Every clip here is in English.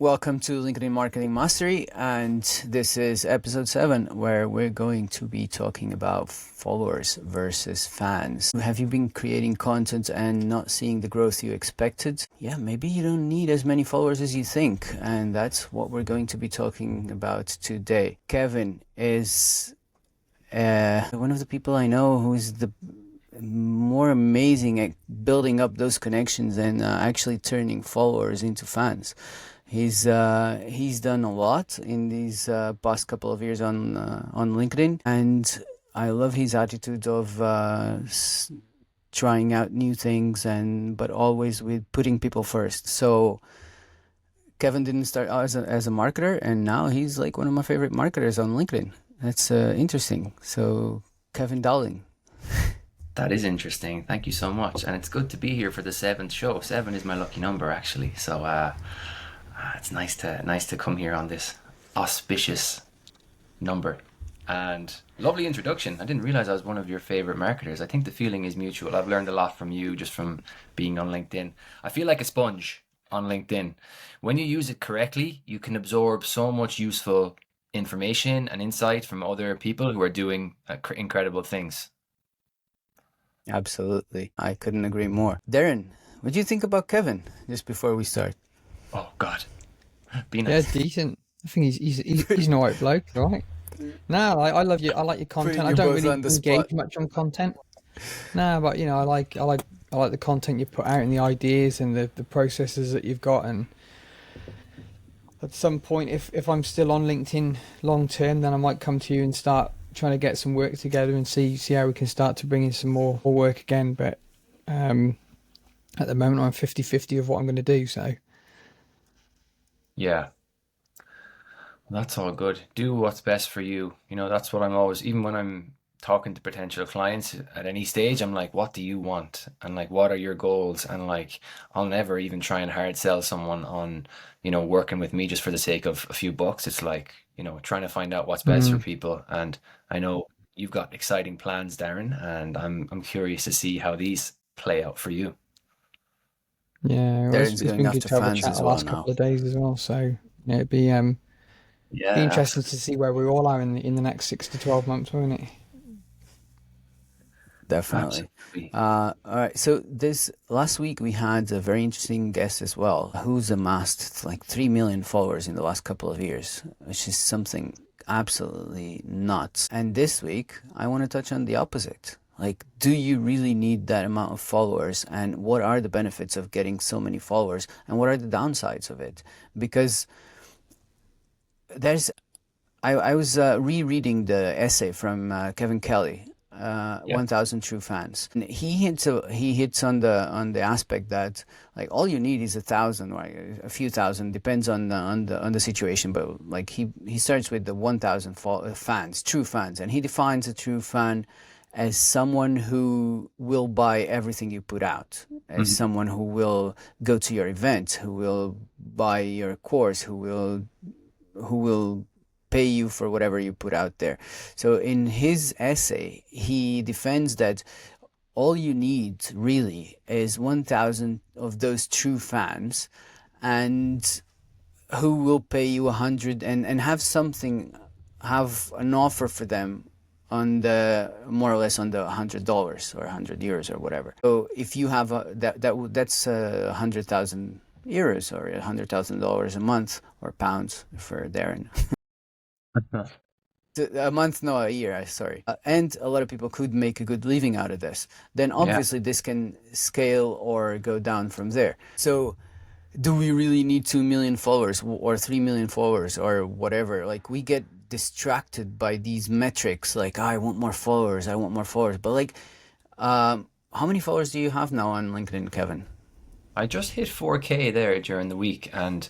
Welcome to LinkedIn Marketing Mastery, and this is episode 7, where we're going to be talking about followers versus fans. Have you been creating content and not seeing the growth you expected? Yeah, maybe you don't need as many followers as you think, and that's what we're going to be talking about today. Kevin is one of the people I know who is the more amazing at building up those connections and actually turning followers into fans. He's done a lot in these past couple of years on LinkedIn, and I love his attitude of trying out new things, but always with putting people first. So Kevin didn't start out as a marketer, and now he's like one of my favorite marketers on LinkedIn. That's interesting. So Kevin Dowling. That is interesting. Thank you so much. And it's good to be here for the 7th show. 7 is my lucky number, actually. So it's nice to come here on this auspicious number. And lovely introduction. I didn't realize I was one of your favorite marketers. I think the feeling is mutual. I've learned a lot from you just from being on LinkedIn. I feel like a sponge on LinkedIn. When you use it correctly, you can absorb so much useful information and insight from other people who are doing incredible things. Absolutely. I couldn't agree more. Darren, what do you think about Kevin, just before we start? Oh, God. Be Yeah, nice. decent. I think he's an alright bloke, right? No, I love you. I like your content. I don't really engage much on content. No, but I like the content you put out and the ideas and the processes that you've got. And at some point, if I'm still on LinkedIn long term, then I might come to you and start trying to get some work together and see how we can start to bring in some more work again. But at the moment, I'm 50-50 of what I'm going to do. So Yeah, that's all good. Do what's best for you. That's what I'm always, even when I'm talking to potential clients at any stage, I'm like, what do you want? And like, what are your goals? And like, I'll never even try and hard sell someone on, working with me just for the sake of a few bucks. It's like, trying to find out what's best for people. And I know you've got exciting plans, Darren, and I'm curious to see how these play out for you. yeah, well, Darren's it's going been good after to have a fans chat as the well last now. couple of days as well. So it'd be Yeah, interesting to see where we all are in the next 6 to 12 months, won't it? Definitely. absolutely. All right. So this last week we had a very interesting guest as well, who's amassed like 3 million followers in the last couple of years, which is something absolutely nuts. And this week I want to touch on the opposite. Like, do you really need that amount of followers? And what are the benefits of getting so many followers? And what are the downsides of it? Because I was rereading the essay from Kevin Kelly, Yeah. 1,000 True Fans. And he hits on the aspect that like all you need is 1,000 or a few thousand, depends on the situation. But like he starts with the 1,000 fans, true fans, and he defines a true fan as someone who will buy everything you put out, as Mhm. someone who will go to your event, who will buy your course, who will pay you for whatever you put out there. So in his essay, he defends that all you need really is 1,000 of those true fans, and who will pay you 100 and have an offer for them on the more or less on the $100 or €100 or whatever. So if you have that's 100,000 euros or $100,000 a month, or pounds for Darren. A month, no, a year, sorry. And a lot of people could make a good living out of this. Then Yeah. obviously this can scale or go down from there. So do we really need 2 million followers or 3 million followers or whatever? Like, we get distracted by these metrics, like, I want more followers, I want more followers. But like, how many followers do you have now on LinkedIn, Kevin? I just hit 4K there during the week, and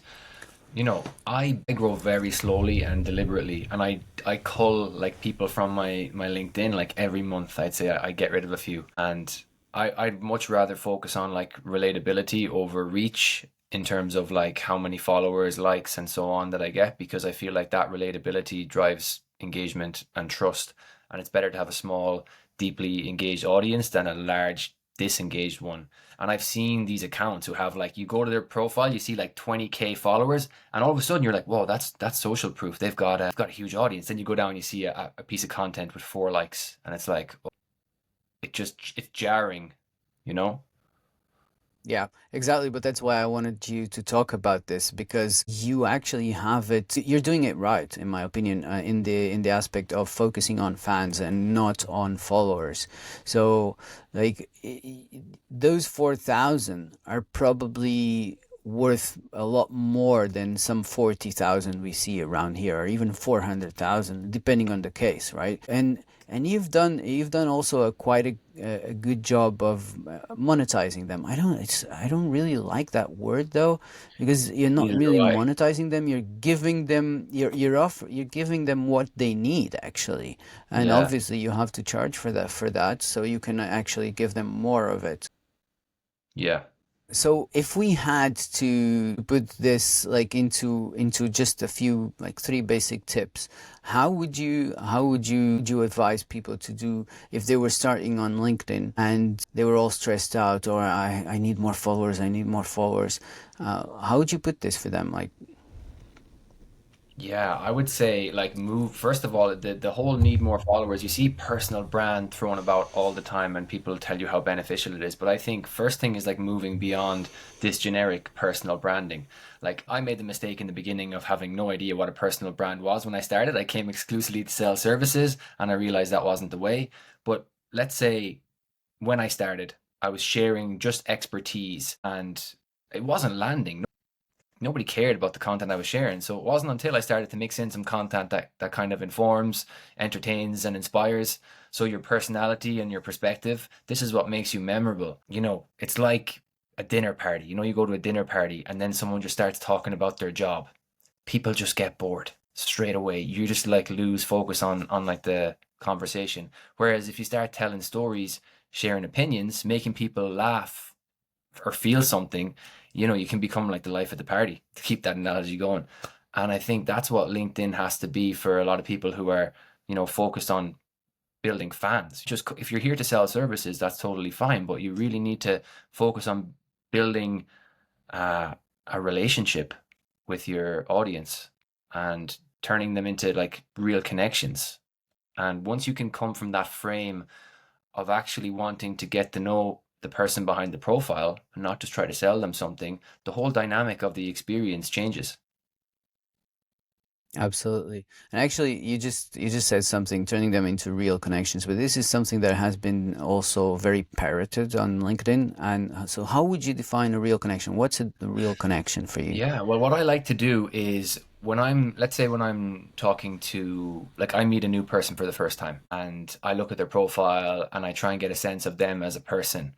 I grow very slowly and deliberately, and I cull like people from my LinkedIn like every month. I'd say I get rid of a few, and I'd much rather focus on like relatability over reach in terms of like how many followers, likes, and so on that I get, because I feel like that relatability drives engagement and trust, and it's better to have a small, deeply engaged audience than a large disengaged one. And I've seen these accounts who have like, you go to their profile, you see like 20K followers, and all of a sudden you're like, whoa, that's social proof. They've got a huge audience. Then you go down, you see a piece of content with 4 likes, and it's like, oh, it's jarring, you know? Yeah, exactly. But that's why I wanted you to talk about this, because you actually have it. You're doing it right, in my opinion, in the aspect of focusing on fans and not on followers. So, like, those 4,000 are probably worth a lot more than some 40,000 we see around here, or even 400,000, depending on the case, right? And you've done also a good job of monetizing them. I don't really like that word though, because you're not Neither really do I. monetizing them. You're giving them what they need actually, and Yeah. obviously you have to charge for that, so you can actually give them more of it. Yeah. So if we had to put this like into just a few, like, 3 basic tips, how would you advise people to do if they were starting on LinkedIn and they were all stressed out, or I need more followers, I need more followers. How would you put this for them? Like, Yeah, I would say like move first of all the whole need more followers. You see personal brand thrown about all the time and people tell you how beneficial it is. But I think first thing is like moving beyond this generic personal branding. Like I made the mistake in the beginning of having no idea what a personal brand was when I started. I came exclusively to sell services and I realized that wasn't the way. But let's say when I started, I was sharing just expertise and it wasn't landing. Nobody cared about the content I was sharing. So it wasn't until I started to mix in some content that kind of informs, entertains, and inspires. So your personality and your perspective, this is what makes you memorable. It's like a dinner party. You go to a dinner party and then someone just starts talking about their job. People just get bored straight away. You just like lose focus on like the conversation. Whereas if you start telling stories, sharing opinions, making people laugh or feel something, you can become like the life of the party, to keep that analogy going. And I think that's what LinkedIn has to be for a lot of people who are, focused on building fans. Just if you're here to sell services, that's totally fine, but you really need to focus on building a relationship with your audience and turning them into like real connections. And once you can come from that frame of actually wanting to get to know the person behind the profile and not just try to sell them something, the whole dynamic of the experience changes. absolutely. And actually, you just said something, turning them into real connections. But this is something that has been also very parroted on LinkedIn. And so, how would you define a real connection? What's a real connection for you? Yeah, well, what I like to do is let's say when I'm talking to, like, I meet a new person for the first time and I look at their profile and I try and get a sense of them as a person,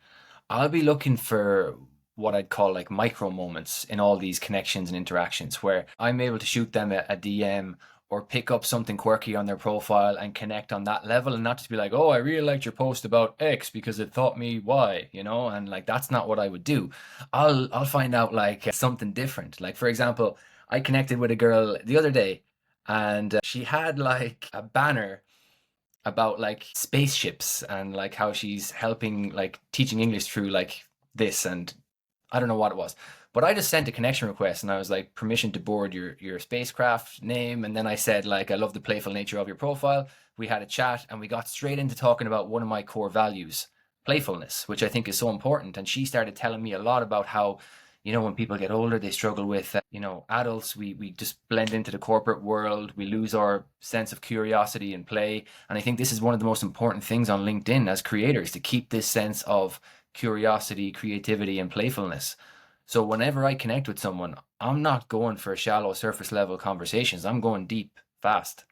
I'll be looking for what I'd call like micro moments in all these connections and interactions where I'm able to shoot them a DM or pick up something quirky on their profile and connect on that level and not just be like, oh, I really liked your post about X because it taught me Y, and like that's not what I would do. I'll find out like something different. Like for example, I connected with a girl the other day and she had like a banner about like spaceships and like how she's helping like teaching English through like this, and I don't know what it was. But I just sent a connection request and I was like, permission to board your spacecraft name. And then I said, like, I love the playful nature of your profile. We had a chat and we got straight into talking about one of my core values, playfulness, which I think is so important. And she started telling me a lot about how, when people get older, they struggle with, adults, we just blend into the corporate world. We lose our sense of curiosity and play. And I think this is one of the most important things on LinkedIn as creators, to keep this sense of curiosity, creativity, and playfulness. So whenever I connect with someone, I'm not going for shallow surface level conversations. I'm going deep, fast.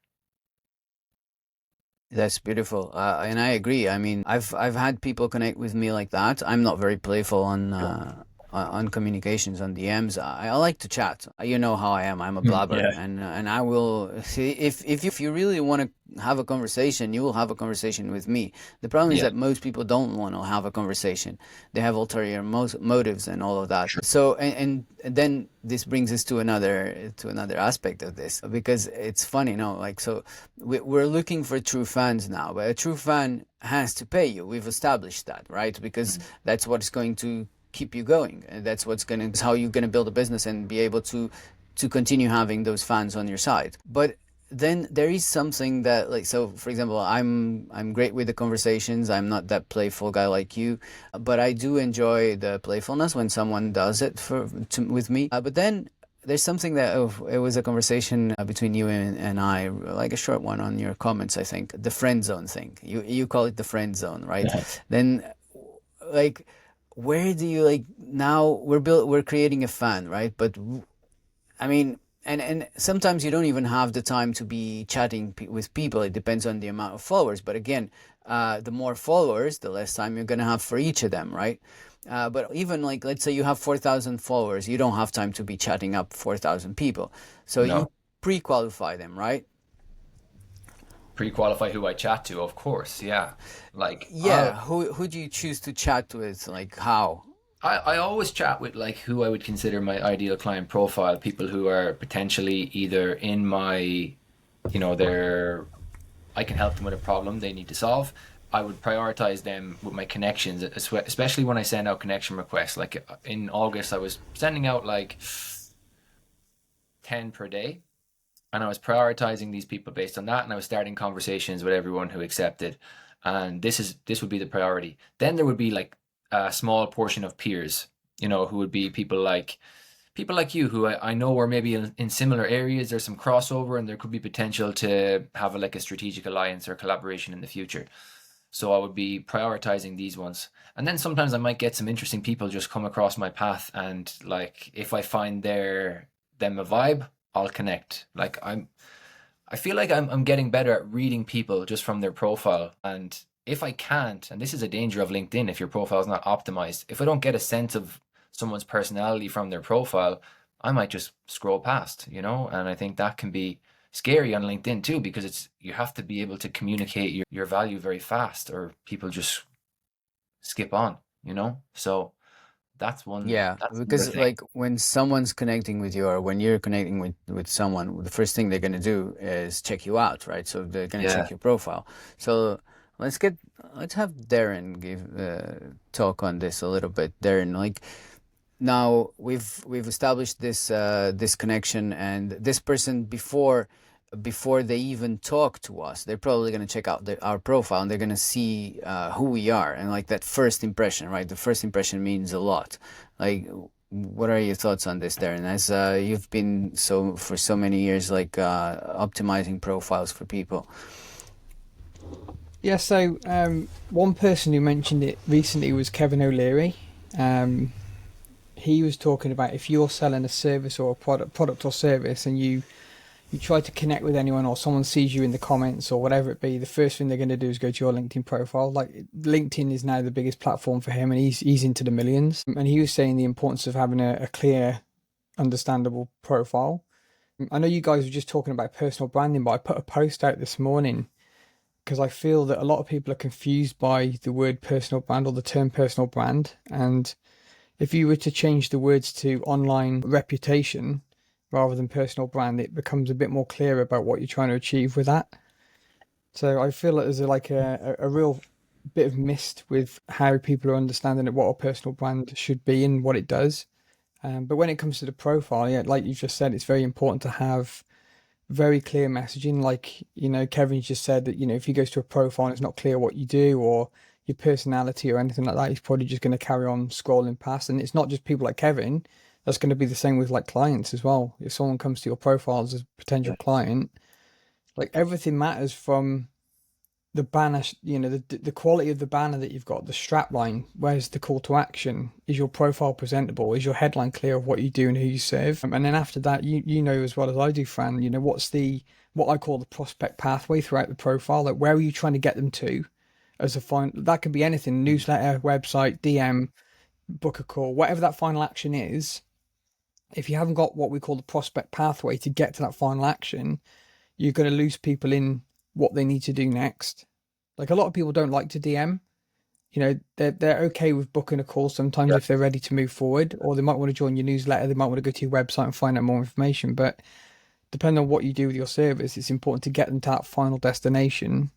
That's beautiful, and I agree. I mean, I've had people connect with me like that. I'm not very playful on on communications, on DMs, I like to chat. You know how I am. I'm a blabber, Yeah. and I will see if you really want to have a conversation, you will have a conversation with me. The problem is Yeah. that most people don't want to have a conversation. They have ulterior motives and all of that. Sure. So and then this brings us to another aspect of this, because it's funny, like, so we're looking for true fans now, but a true fan has to pay you. We've established that, right? Because that's what's going to keep you going, and that's how you're gonna build a business and be able to continue having those fans on your side. But then there is something that, like, so for example, I'm great with the conversations. I'm not that playful guy like you, but I do enjoy the playfulness when someone does it with me. But then there's something that it was a conversation between you and I, like a short one on your comments, I think. The friend zone thing. You call it the friend zone, right? Yeah. Then, like, where do you, like, now we're creating a fan, right? But I mean, and sometimes you don't even have the time to be chatting with people. It depends on the amount of followers. But again, the more followers, the less time you're gonna have for each of them, right? But even, like, let's say you have 4,000 followers, you don't have time to be chatting up 4,000 people. So you No. pre-qualify them, right? Pre-qualify who I chat to, of course. Yeah. Like, Yeah. Who do you choose to chat with? Like, how? I always chat with like who I would consider my ideal client profile, people who are potentially either in my, I can help them with a problem they need to solve. I would prioritize them with my connections, especially when I send out connection requests. Like in August, I was sending out like 10 per day, and I was prioritizing these people based on that, and I was starting conversations with everyone who accepted. And this would be the priority. Then there would be like a small portion of peers, who would be people like you, who I know are maybe in similar areas. There's some crossover, and there could be potential to have like a strategic alliance or collaboration in the future. So I would be prioritizing these ones. And then sometimes I might get some interesting people just come across my path, and like if I find them a vibe, I'll connect. Like I feel like I'm getting better at reading people just from their profile. And if I can't, and this is a danger of LinkedIn, if your profile is not optimized, if I don't get a sense of someone's personality from their profile, I might just scroll past, and I think that can be scary on LinkedIn too, because you have to be able to communicate your value very fast, or people just skip on, so that's Yeah, another because, thing. like, when someone's connecting with you, or when you're connecting with someone, the first thing they're gonna do is check you out, right? So they're gonna Yeah. check your profile. So let's have Darren give talk on this a little bit. Darren, like, now we've established this connection, and this person, before they even talk to us, they're probably going to check out our profile, and they're going to see who we are, and, like, that first impression, right? The first impression means a lot. Like, what are your thoughts on this, Darren? As you've been for so many years, like, optimizing profiles for people. Yeah, so one person who mentioned it recently was Kevin O'Leary. He was talking about if you're selling a service or a product or service, and you try to connect with anyone, or someone sees you in the comments or whatever it be, the first thing they're going to do is go to your LinkedIn profile. Like, LinkedIn is now the biggest platform for him, and he's into the millions. And he was saying the importance of having a clear, understandable profile. I know you guys were just talking about personal branding, but I put a post out this morning because I feel that a lot of people are confused by the word personal brand, or the term personal brand. And if you were to change the words to online reputation rather than personal brand, it becomes a bit more clear about what you're trying to achieve with that. So I feel that there's a real bit of mist with how people are understanding what a personal brand should be and what it does. But when it comes to the profile, yeah, like you just said, it's very important to have very clear messaging. Like, Kevin just said that, if he goes to a profile and it's not clear what you do or your personality or anything like that, he's probably just going to carry on scrolling past. And it's not just people like Kevin. That's going to be the same with, like, clients as well. If someone comes to your profile as a potential client, like, everything matters, from the banner, the quality of the banner that you've got, the strap line, where's the call to action, is your profile presentable, is your headline clear of what you do and who you serve. And then after that, you know as well as I do, Fran, what's what I call the prospect pathway throughout the profile. Like, where are you trying to get them to as a that could be anything: newsletter, website, DM, book a call, whatever that final action is. If you haven't got what we call the prospect pathway to get to that final action, you're going to lose people in what they need to do next. Like, a lot of people don't like to DM. You know, they're okay with booking a call sometimes if they're ready to move forward, or they might want to join your newsletter, they might want to go to your website and find out more information. But depending on what you do with your service, it's important to get them to that final destination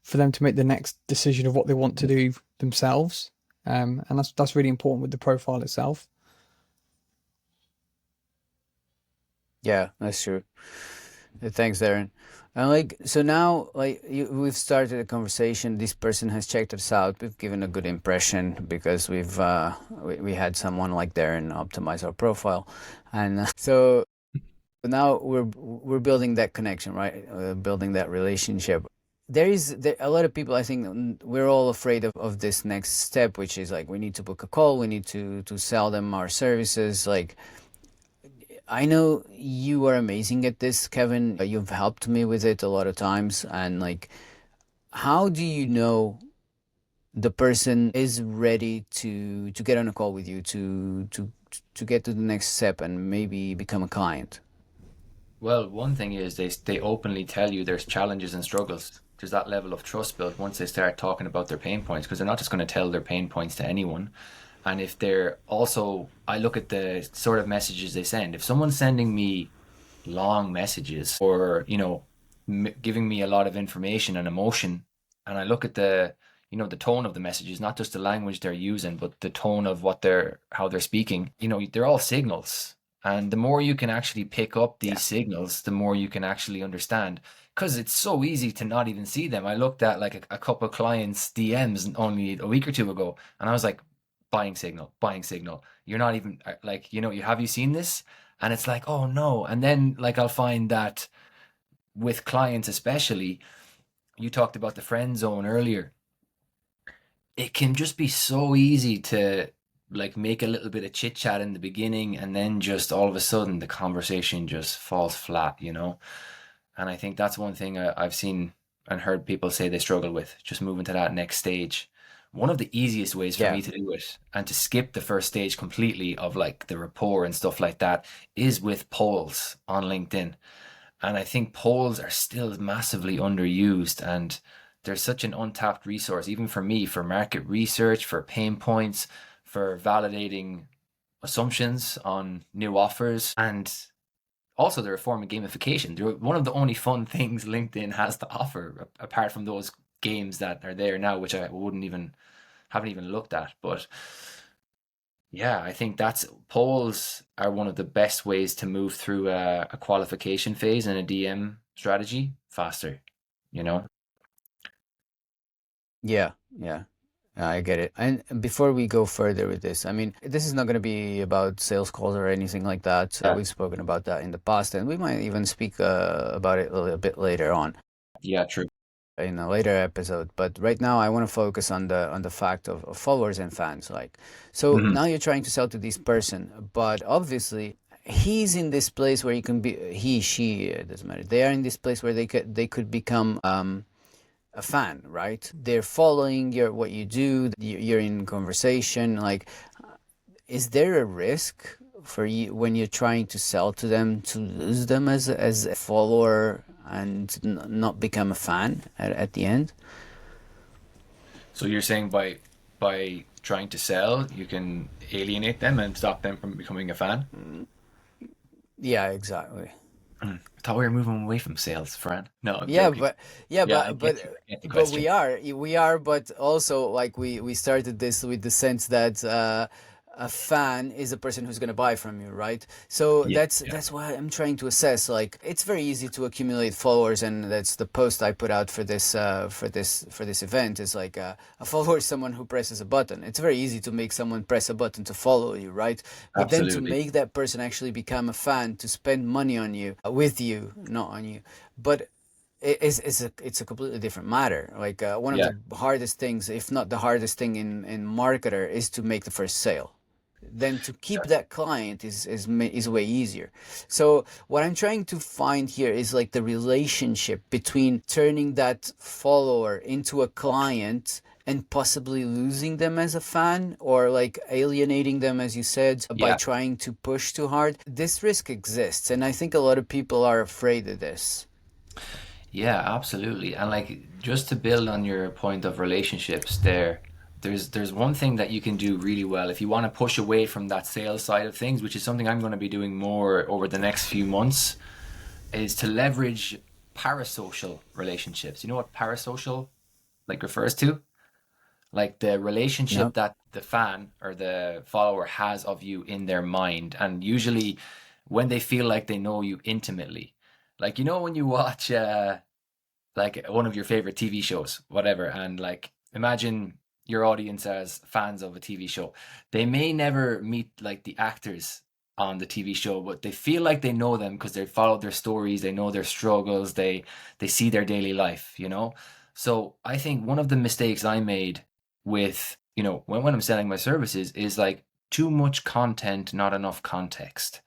for them to make the next decision of what they want to do themselves. And that's really important with the profile itself. Yeah, that's true. Thanks, Darren. And like, so now, like, we've started a conversation. This person has checked us out. We've given a good impression because we had someone like Darren optimize our profile, and so now we're building that connection, right? Building that relationship. There a lot of people. I think we're all afraid of this next step, which is like we need to book a call. We need to sell them our services, like. I know you are amazing at this, Kevin. You've helped me with it a lot of times. And like, how do you know the person is ready to get on a call with you to get to the next step and maybe become a client? Well, one thing is they openly tell you there's challenges and struggles. There's that level of trust built once they start talking about their pain points, because they're not just going to tell their pain points to anyone. And if they're also, I look at the sort of messages they send. If someone's sending me long messages or, giving me a lot of information and emotion, and I look at the tone of the messages, not just the language they're using, but the tone of how they're speaking, they're all signals. And the more you can actually pick up these signals, the more you can actually understand. Because it's so easy to not even see them. I looked at like a couple of clients' DMs only a week or two ago, and I was like, buying signal. You're not even like, have you seen this? And it's like, oh no. And then like I'll find that with clients, especially, you talked about the friend zone earlier. It can just be so easy to like make a little bit of chit chat in the beginning, and then just all of a sudden the conversation just falls flat, And I think that's one thing I've seen and heard people say they struggle with, just moving to that next stage. One of the easiest ways for me to do it and to skip the first stage completely of like the rapport and stuff like that is with polls on LinkedIn. And I think polls are still massively underused, and there's such an untapped resource, even for me, for market research, for pain points, for validating assumptions on new offers, and also they're a form of gamification. They're one of the only fun things LinkedIn has to offer, apart from those games that are there now, which I haven't even looked at. But yeah, I think polls are one of the best ways to move through a qualification phase in a DM strategy faster, Yeah, I get it. And before we go further with this, I mean, this is not going to be about sales calls or anything like that. We've spoken about that in the past, and we might even speak about it a little bit later on. Yeah, true. In a later episode, but right now I want to focus on the fact of followers and fans. Like, so now you're trying to sell to this person, but obviously he's in this place where you can be she, it doesn't matter. They are in this place where they could become a fan, right? They're following what you do. You're in conversation. Like, is there a risk for you when you're trying to sell to them to lose them as a follower and not become a fan at the end? So you're saying by trying to sell, you can alienate them and stop them from becoming a fan? Yeah, exactly. I thought we were moving away from sales, Fran. No, I'm Yeah, joking. but we are, but also like we started this with the sense that a fan is a person who's going to buy from you, right? So that's why I'm trying to assess. Like, it's very easy to accumulate followers, and that's the post I put out for this event. Is like a follower is someone who presses a button. It's very easy to make someone press a button to follow you, right? But then to make that person actually become a fan, to spend money on you, with you, not on you, but it's a completely different matter. Like, one of the hardest things, if not the hardest thing in marketer, is to make the first sale. Then to keep that client is way easier. So what I'm trying to find here is like the relationship between turning that follower into a client and possibly losing them as a fan, or like alienating them, as you said, by trying to push too hard. This risk exists, and I think a lot of people are afraid of this. Yeah, absolutely. And like, just to build on your point of relationships there's one thing that you can do really well if you want to push away from that sales side of things, which is something I'm going to be doing more over the next few months, is to leverage parasocial relationships. You know what parasocial like refers to? Like the relationship Yep. that the fan or the follower has of you in their mind, and usually when they feel like they know you intimately. Like, you know, when you watch like one of your favorite TV shows, whatever, and like imagine your audience as fans of a TV show. They may never meet like the actors on the TV show, but they feel like they know them because they followed their stories, they know their struggles, they see their daily life, you know? So I think one of the mistakes I made with, you know, when I'm selling my services is like too much content, not enough context.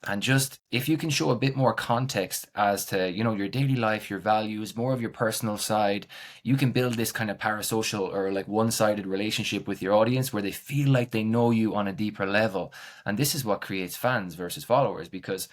And just if you can show a bit more context as to, you know, your daily life, your values, more of your personal side, you can build this kind of parasocial or like one-sided relationship with your audience where they feel like they know you on a deeper level. And this is what creates fans versus followers, because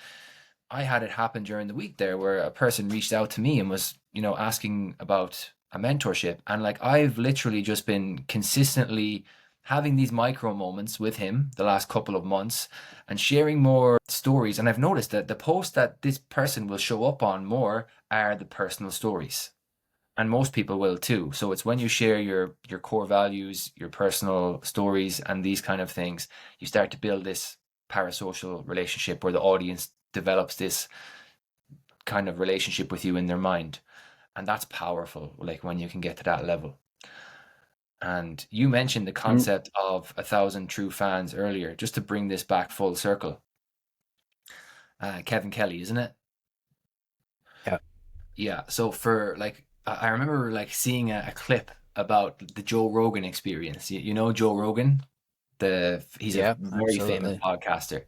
I had it happen during the week there where a person reached out to me and was, you know, asking about a mentorship. And like, I've literally just been consistently having these micro moments with him the last couple of months and sharing more stories. And I've noticed that the posts that this person will show up on more are the personal stories. And most people will too. So it's when you share your core values, your personal stories, and these kind of things, you start to build this parasocial relationship where the audience develops this kind of relationship with you in their mind. And that's powerful, like when you can get to that level. And you mentioned the concept of 1,000 true fans earlier, just to bring this back full circle. Kevin Kelly, isn't it? Yeah. Yeah. So for like, I remember like seeing a clip about the Joe Rogan experience. You know Joe Rogan? He's a very famous podcaster.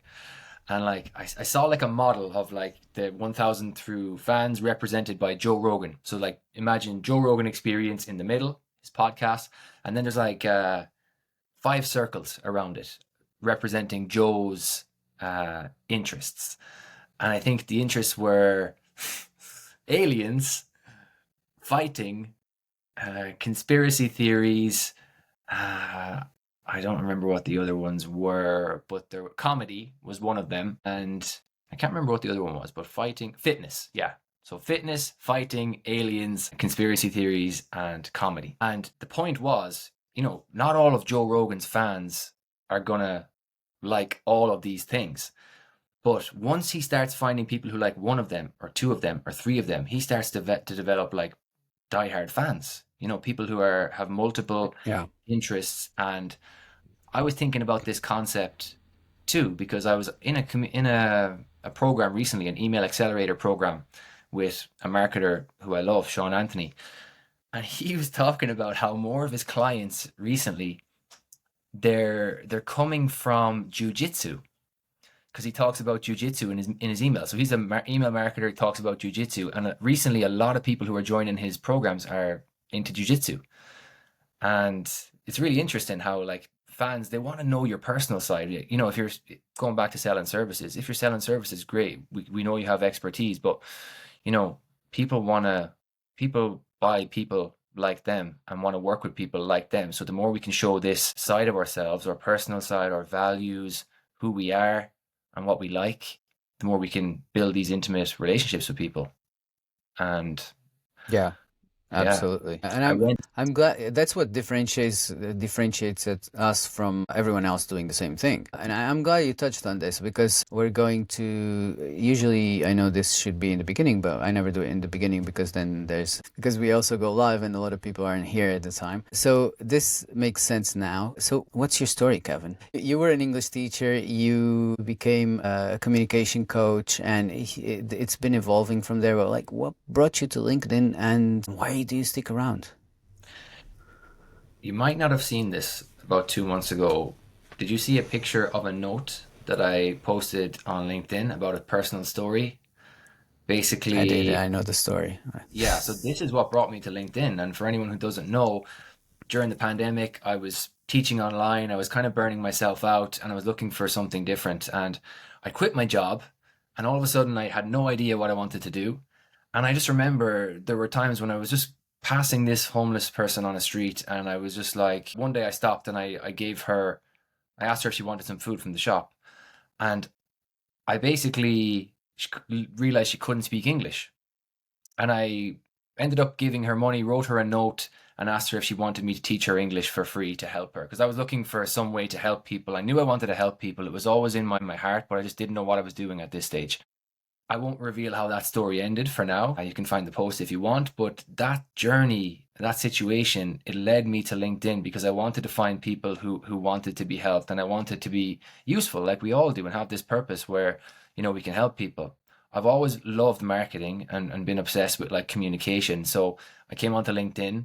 And like I saw like a model of like the 1,000 true fans represented by Joe Rogan. So like imagine Joe Rogan experience in the middle, his podcast, and then there's like 5 circles around it representing Joe's interests. And I think the interests were aliens, fighting, conspiracy theories. I don't remember what the other ones were, but comedy was one of them. And I can't remember what the other one was, but fighting, fitness. Yeah. So fitness, fighting, aliens, conspiracy theories, and comedy. And the point was, you know, not all of Joe Rogan's fans are going to like all of these things. But once he starts finding people who like one of them or 2 of them or 3 of them, he starts to develop like diehard fans, you know, people who have multiple interests. And I was thinking about this concept too, because I was in a program recently, an email accelerator program with a marketer who I love, Sean Anthony. And he was talking about how more of his clients recently, they're coming from jujitsu, because he talks about jujitsu in his email. So he's an email marketer. He talks about jujitsu, and recently a lot of people who are joining his programs are into jujitsu. And it's really interesting how like fans, they want to know your personal side. You know, if you're going back to selling services, if you're selling services, great. We know you have expertise, but you know, people buy people like them and want to work with people like them. So the more we can show this side of ourselves, our personal side, our values, who we are and what we like, the more we can build these intimate relationships with people. And yeah. Absolutely. And I'm glad that's what differentiates us from everyone else doing the same thing. And I'm glad you touched on this, because we're going to, usually I know this should be in the beginning, but I never do it in the beginning because because we also go live and a lot of people aren't here at the time. So this makes sense now. So what's your story, Kevin? You were an English teacher, you became a communication coach, and it's been evolving from there. But like, what brought you to LinkedIn, and why do you stick around? You might not have seen this about 2 months ago. Did you see a picture of a note that I posted on LinkedIn about a personal story? Basically, I did. I know the story. Yeah, so this is what brought me to LinkedIn. And for anyone who doesn't know, during the pandemic, I was teaching online. I was kind of burning myself out, and I was looking for something different. And I quit my job, and all of a sudden I had no idea what I wanted to do. And I just remember there were times when I was just passing this homeless person on a street, and I was just like, one day I stopped and I asked her if she wanted some food from the shop. And I basically realized she couldn't speak English. And I ended up giving her money, wrote her a note, and asked her if she wanted me to teach her English for free to help her. Because I was looking for some way to help people. I knew I wanted to help people. It was always in my heart, but I just didn't know what I was doing at this stage. I won't reveal how that story ended for now. You can find the post if you want. But that journey, that situation, it led me to LinkedIn because I wanted to find people who wanted to be helped, and I wanted to be useful like we all do and have this purpose where, we can help people. I've always loved marketing and been obsessed with like communication. So I came onto LinkedIn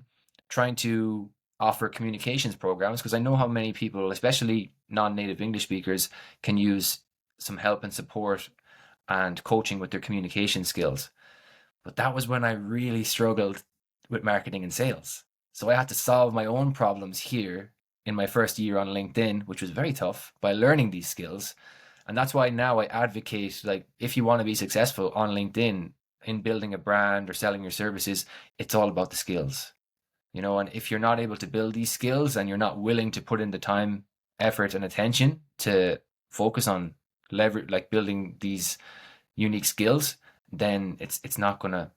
trying to offer communications programs because I know how many people, especially non-native English speakers, can use some help and support and coaching with their communication skills. But that was when I really struggled with marketing and sales. So I had to solve my own problems here in my first year on LinkedIn, which was very tough, by learning these skills. And that's why now I advocate, like, if you want to be successful on LinkedIn in building a brand or selling your services, it's all about the skills. And if you're not able to build these skills and you're not willing to put in the time, effort, and attention to focus on building these unique skills, then it's not gonna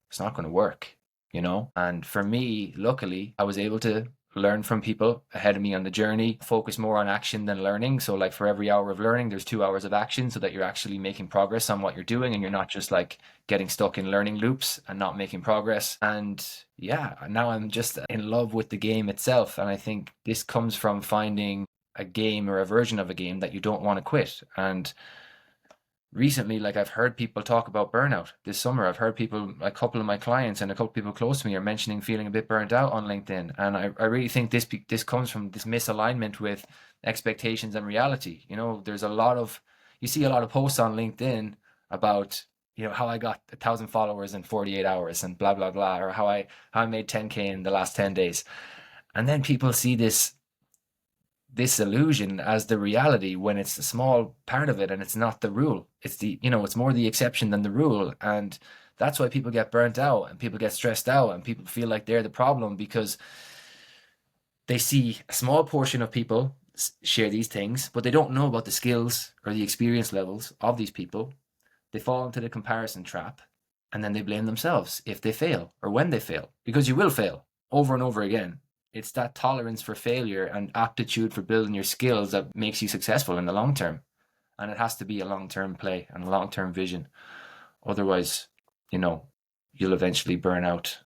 work. And for me, luckily, I was able to learn from people ahead of me on the journey, focus more on action than learning. So like for every hour of learning, there's 2 hours of action, so that you're actually making progress on what you're doing and you're not just like getting stuck in learning loops and not making progress. And yeah, now I'm just in love with the game itself. And I think this comes from finding a game or a version of a game that you don't want to quit. And recently, like, I've heard people talk about burnout this summer. I've heard people, a couple of my clients and a couple of people close to me are mentioning feeling a bit burnt out on LinkedIn. And I really think this comes from this misalignment with expectations and reality. There's you see a lot of posts on LinkedIn about, how I got 1,000 followers in 48 hours and blah, blah, blah, or how I made 10K in the last 10 days. And then people see this illusion as the reality when it's a small part of it and it's not the rule. It's it's more the exception than the rule. And that's why people get burnt out and people get stressed out and people feel like they're the problem, because they see a small portion of people share these things, but they don't know about the skills or the experience levels of these people. They fall into the comparison trap, and then they blame themselves if they fail or when they fail, because you will fail over and over again. It's that tolerance for failure and aptitude for building your skills that makes you successful in the long term. And it has to be a long-term play and a long-term vision. Otherwise, you'll eventually burn out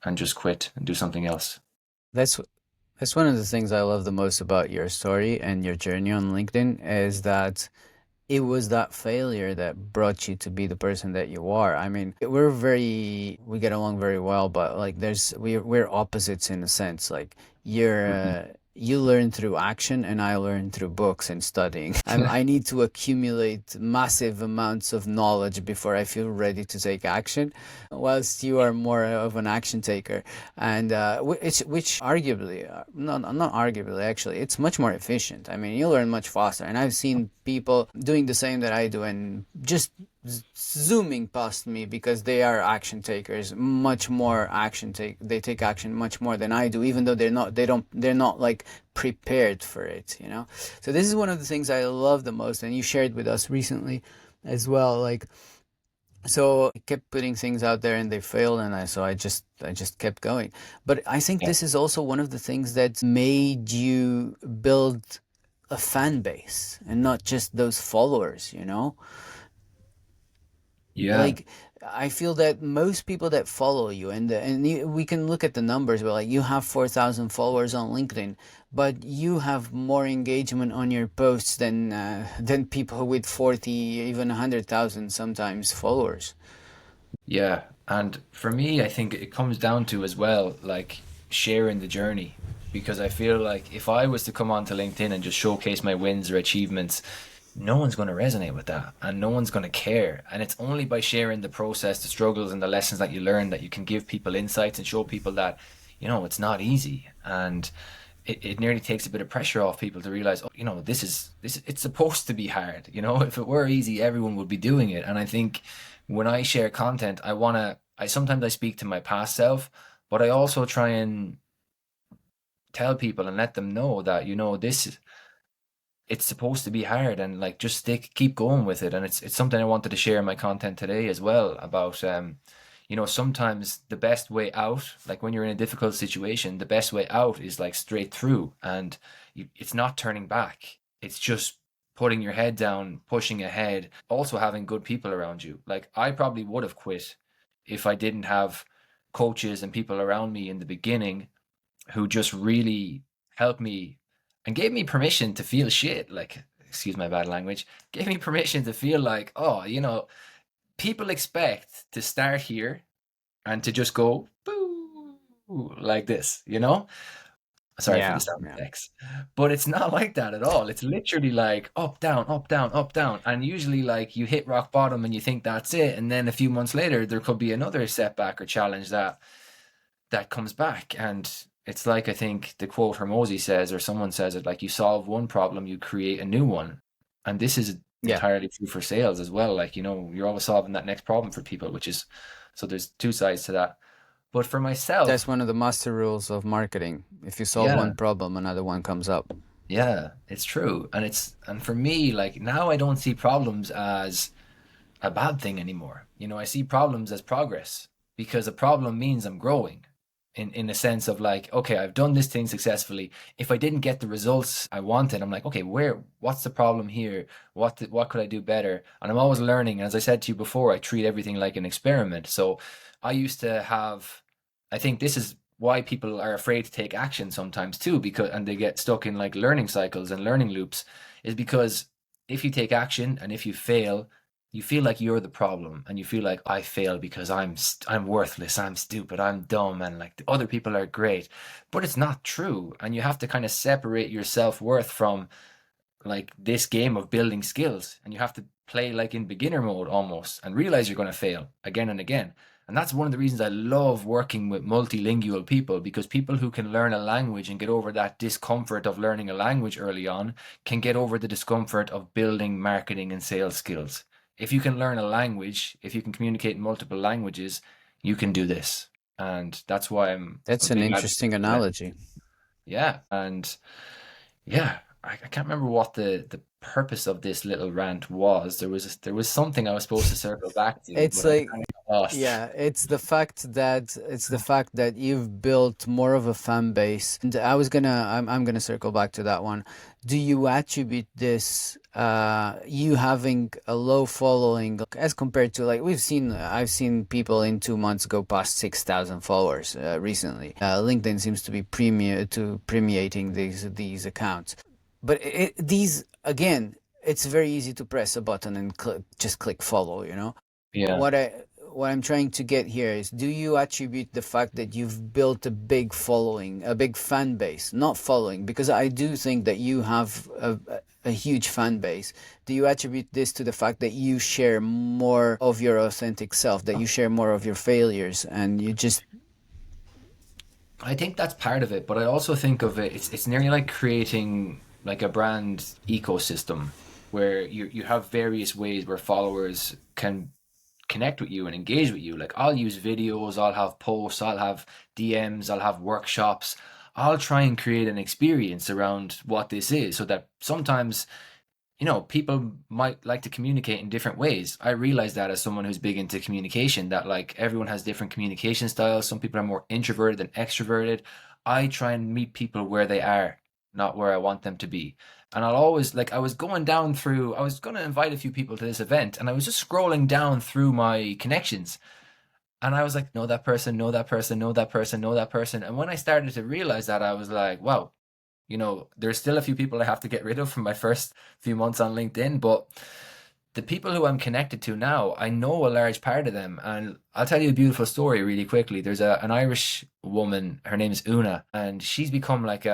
and just quit and do something else. That's one of the things I love the most about your story and your journey on LinkedIn, is that it was that failure that brought you to be the person that you are. I mean, we get along very well, but like we're opposites in a sense. Like you learn through action and I learn through books and studying. I need to accumulate massive amounts of knowledge before I feel ready to take action, whilst you are more of an action taker. And which arguably, not arguably, actually, it's much more efficient. I mean, you learn much faster. And I've seen people doing the same that I do and just zooming past me because they are action takers, much more they take action much more than I do, even though they're not like prepared for it, So this is one of the things I love the most, and you shared with us recently as well. Like, so I kept putting things out there and they failed, and I just kept going. But I think this is also one of the things that made you build a fan base and not just those followers, Yeah. Like, I feel that most people that follow you, we can look at the numbers, but like, you have 4,000 followers on LinkedIn, but you have more engagement on your posts than people with 40, even 100,000 sometimes followers. Yeah. And for me, I think it comes down to as well, like, sharing the journey. Because I feel like if I was to come onto LinkedIn and just showcase my wins or achievements, no one's going to resonate with that and no one's going to care. And it's only by sharing the process, the struggles and the lessons that you learn, that you can give people insights and show people that, it's not easy. And it nearly takes a bit of pressure off people to realize, oh, it's supposed to be hard. If it were easy, everyone would be doing it. And I think when I share content, I sometimes I speak to my past self, but I also try and tell people and let them know that, it's supposed to be hard, and like just keep going with it. And it's something I wanted to share in my content today as well about, sometimes the best way out, like when you're in a difficult situation, the best way out is like straight through, and it's not turning back. It's just putting your head down, pushing ahead, also having good people around you. Like I probably would have quit if I didn't have coaches and people around me in the beginning who just really helped me and gave me permission to feel shit. Like, excuse my bad language, gave me permission to feel like, oh, people expect to start here and to just go boo like this, Sorry for the sound effects, but it's not like that at all. It's literally like up, down, up, down, up, down. And usually like you hit rock bottom and you think that's it. And then a few months later, there could be another setback or challenge that comes back. And it's like, I think the quote Hermosi says, or someone says it, like, you solve one problem, you create a new one. And this is entirely true for sales as well. Like, you're always solving that next problem for people, so there's two sides to that. But for myself, that's one of the master rules of marketing. If you solve one problem, another one comes up. Yeah, it's true. And for me, like, now I don't see problems as a bad thing anymore. I see problems as progress, because a problem means I'm growing in a sense of like, okay, I've done this thing successfully. If I didn't get the results I wanted, I'm like, okay, what's the problem here? What could I do better? And I'm always learning. And as I said to you before, I treat everything like an experiment. So I used to have, I think this is why people are afraid to take action sometimes too, and they get stuck in like learning cycles and learning loops, is because if you take action and if you fail, you feel like you're the problem, and you feel like, I fail because I'm worthless, I'm stupid, I'm dumb, and like the other people are great. But it's not true. And you have to kind of separate your self-worth from like this game of building skills, and you have to play like in beginner mode almost, and realize you're going to fail again and again. And that's one of the reasons I love working with multilingual people, because people who can learn a language and get over that discomfort of learning a language early on can get over the discomfort of building marketing and sales skills. If you can learn a language, if you can communicate in multiple languages, you can do this. And that's why That's an interesting analogy. Yeah. And yeah, I can't remember what the purpose of this little rant was. There was something I was supposed to circle back to. It's like, it's the fact that you've built more of a fan base, and I'm gonna circle back to that one. Do you attribute this you having a low following as compared to, like, I've seen people in 2 months go past 6,000 followers recently. LinkedIn seems to be premiating these accounts. But these, again, it's very easy to press a button and just click follow, Yeah. What I'm trying to get here is, do you attribute the fact that you've built a big following, a big fan base, not following, because I do think that you have a huge fan base. Do you attribute this to the fact that you share more of your authentic self, that you share more of your failures, and you just... I think that's part of it, but I also think of it's nearly like creating like a brand ecosystem where you have various ways where followers can connect with you and engage with you. Like, I'll use videos, I'll have posts, I'll have DMs, I'll have workshops. I'll try and create an experience around what this is, so that sometimes, people might like to communicate in different ways. I realize that as someone who's big into communication, that like everyone has different communication styles. Some people are more introverted than extroverted. I try and meet people where they are, not where I want them to be. And I'll always, like, I was going to invite a few people to this event, and I was just scrolling down through my connections, and I was like, know that person, know that person, know that person, know that person. And when I started to realize that, I was like, wow, there's still a few people I have to get rid of from my first few months on LinkedIn, but the people who I'm connected to now, I know a large part of them. And I'll tell you a beautiful story really quickly. There's an Irish woman, her name is Una, and she's become like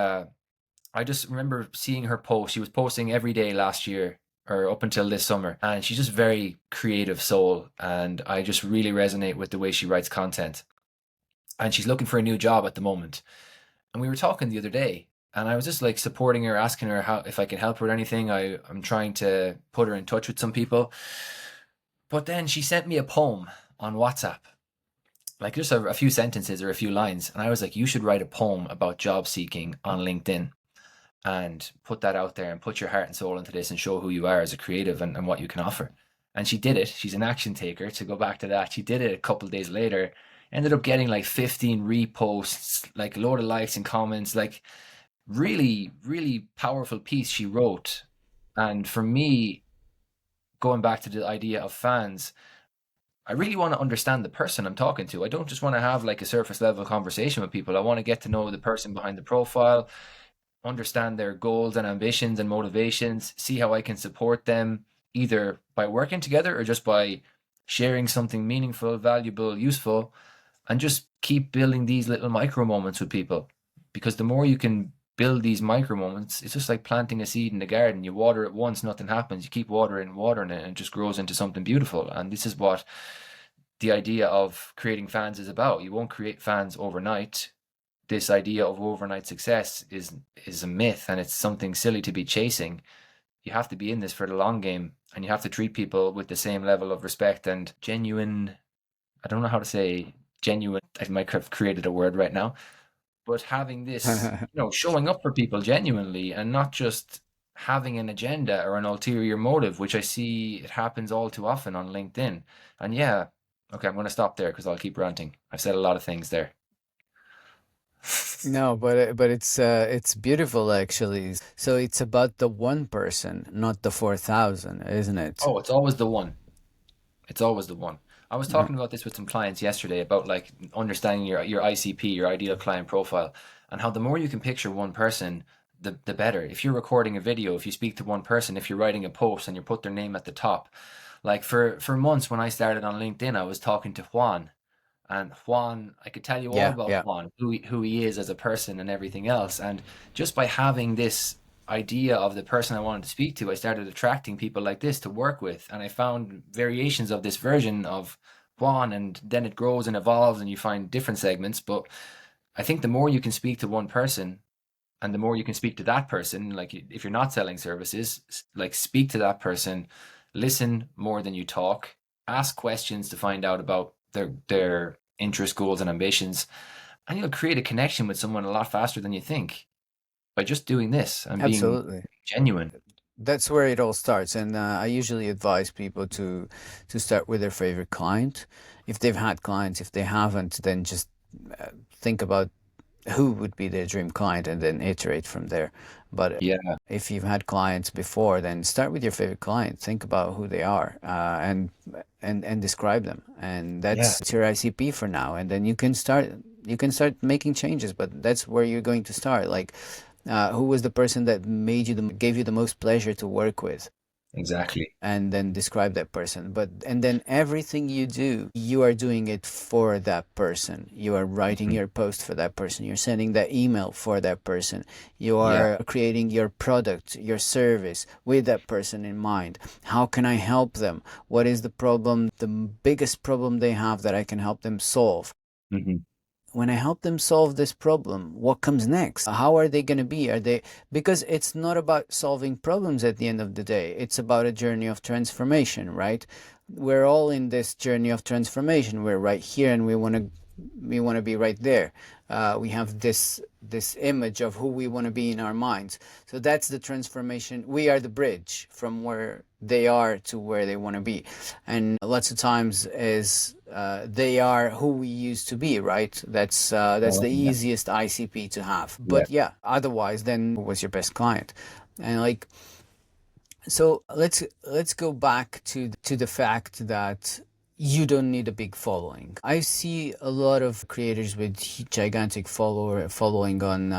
I just remember seeing her post. She was posting every day last year, or up until this summer, and she's just very creative soul, and I just really resonate with the way she writes content. And she's looking for a new job at the moment. And we were talking the other day, And I was just like supporting her, asking her how if I can help her with anything. I'm trying to put her in touch with some people. But then she sent me a poem on WhatsApp, like just a few sentences or a few lines. And I was like, you should write a poem about job seeking on LinkedIn and put that out there and put your heart and soul into this and show who you are as a creative and what you can offer. And she did it. She's an action taker. To go back to that, she did it a couple of days later. Ended up getting like 15 reposts, like a load of likes and comments, like really, really powerful piece she wrote. And for me, going back to the idea of fans, I really want to understand the person I'm talking to. I don't just want to have like a surface level conversation with people. I want to get to know the person behind the profile, understand their goals and ambitions and motivations, see how I can support them either by working together or just by sharing something meaningful, valuable, useful, and just keep building these little micro moments with people. Because the more you can build these micro moments, it's just like planting a seed in the garden. You water it once, nothing happens. You keep watering it, and it just grows into something beautiful. And this is what the idea of creating fans is about. You won't create fans overnight. This idea of overnight success is a myth, and it's something silly to be chasing. You have to be in this for the long game, and you have to treat people with the same level of respect and genuine. I don't know how to say genuine. I might have created a word right now, but having this, showing up for people genuinely and not just having an agenda or an ulterior motive, which I see it happens all too often on LinkedIn. And yeah, okay, I'm going to stop there because I'll keep ranting. I've said a lot of things there. No, but it's beautiful actually. So it's about the one person, not the 4,000, isn't it? Oh, it's always the one. It's always the one. I was talking about this with some clients yesterday about like understanding your ICP, your ideal client profile, and how the more you can picture one person, the better. If you're recording a video, if you speak to one person, if you're writing a post and you put their name at the top, like for months when I started on LinkedIn, I was talking to Juan. And Juan, I could tell you all about Yeah. Juan, who he is as a person and everything else. And just by having this idea of the person I wanted to speak to, I started attracting people like this to work with. And I found variations of this version of Juan, and then it grows and evolves and you find different segments. But I think the more you can speak to one person and the more you can speak to that person, like if you're not selling services, like speak to that person, listen more than you talk, ask questions to find out about their interest, goals, and ambitions, and you'll create a connection with someone a lot faster than you think by just doing this and being Absolutely. genuine. That's where it all starts, and I usually advise people to start with their favorite client. If they've had clients, if they haven't, then just think about who would be their dream client and then iterate from there. But Yeah, if you've had clients before, then start with your favorite client. Think about who they are, and describe them, and yeah, that's your ICP for now. And then you can start making changes. But that's where you're going to start. Like, who was the person that gave you the most pleasure to work with? exactly. And then describe that person. And then everything you do, you are doing it for that person. You are writing your post for that person. You're sending that email for that person. You Yeah. are creating your product, your service with that person in mind. How can I help them? What is the problem, the biggest problem they have that I can help them solve? Hmm. When I help them solve this problem, what comes next? How are they going to be? Because it's not about solving problems at the end of the day. It's about a journey of transformation, right? We're all in this journey of transformation. We're right here and we want to be right there. We have this image of who we want to be in our minds. So that's the transformation. We are the bridge from where they are to where they want to be. And lots of times they are who we used to be, right? That's the Yeah. easiest ICP to have. Yeah. But yeah, otherwise, then who was your best client? And like, so let's go back to the fact that you don't need a big following. I see a lot of creators with gigantic following on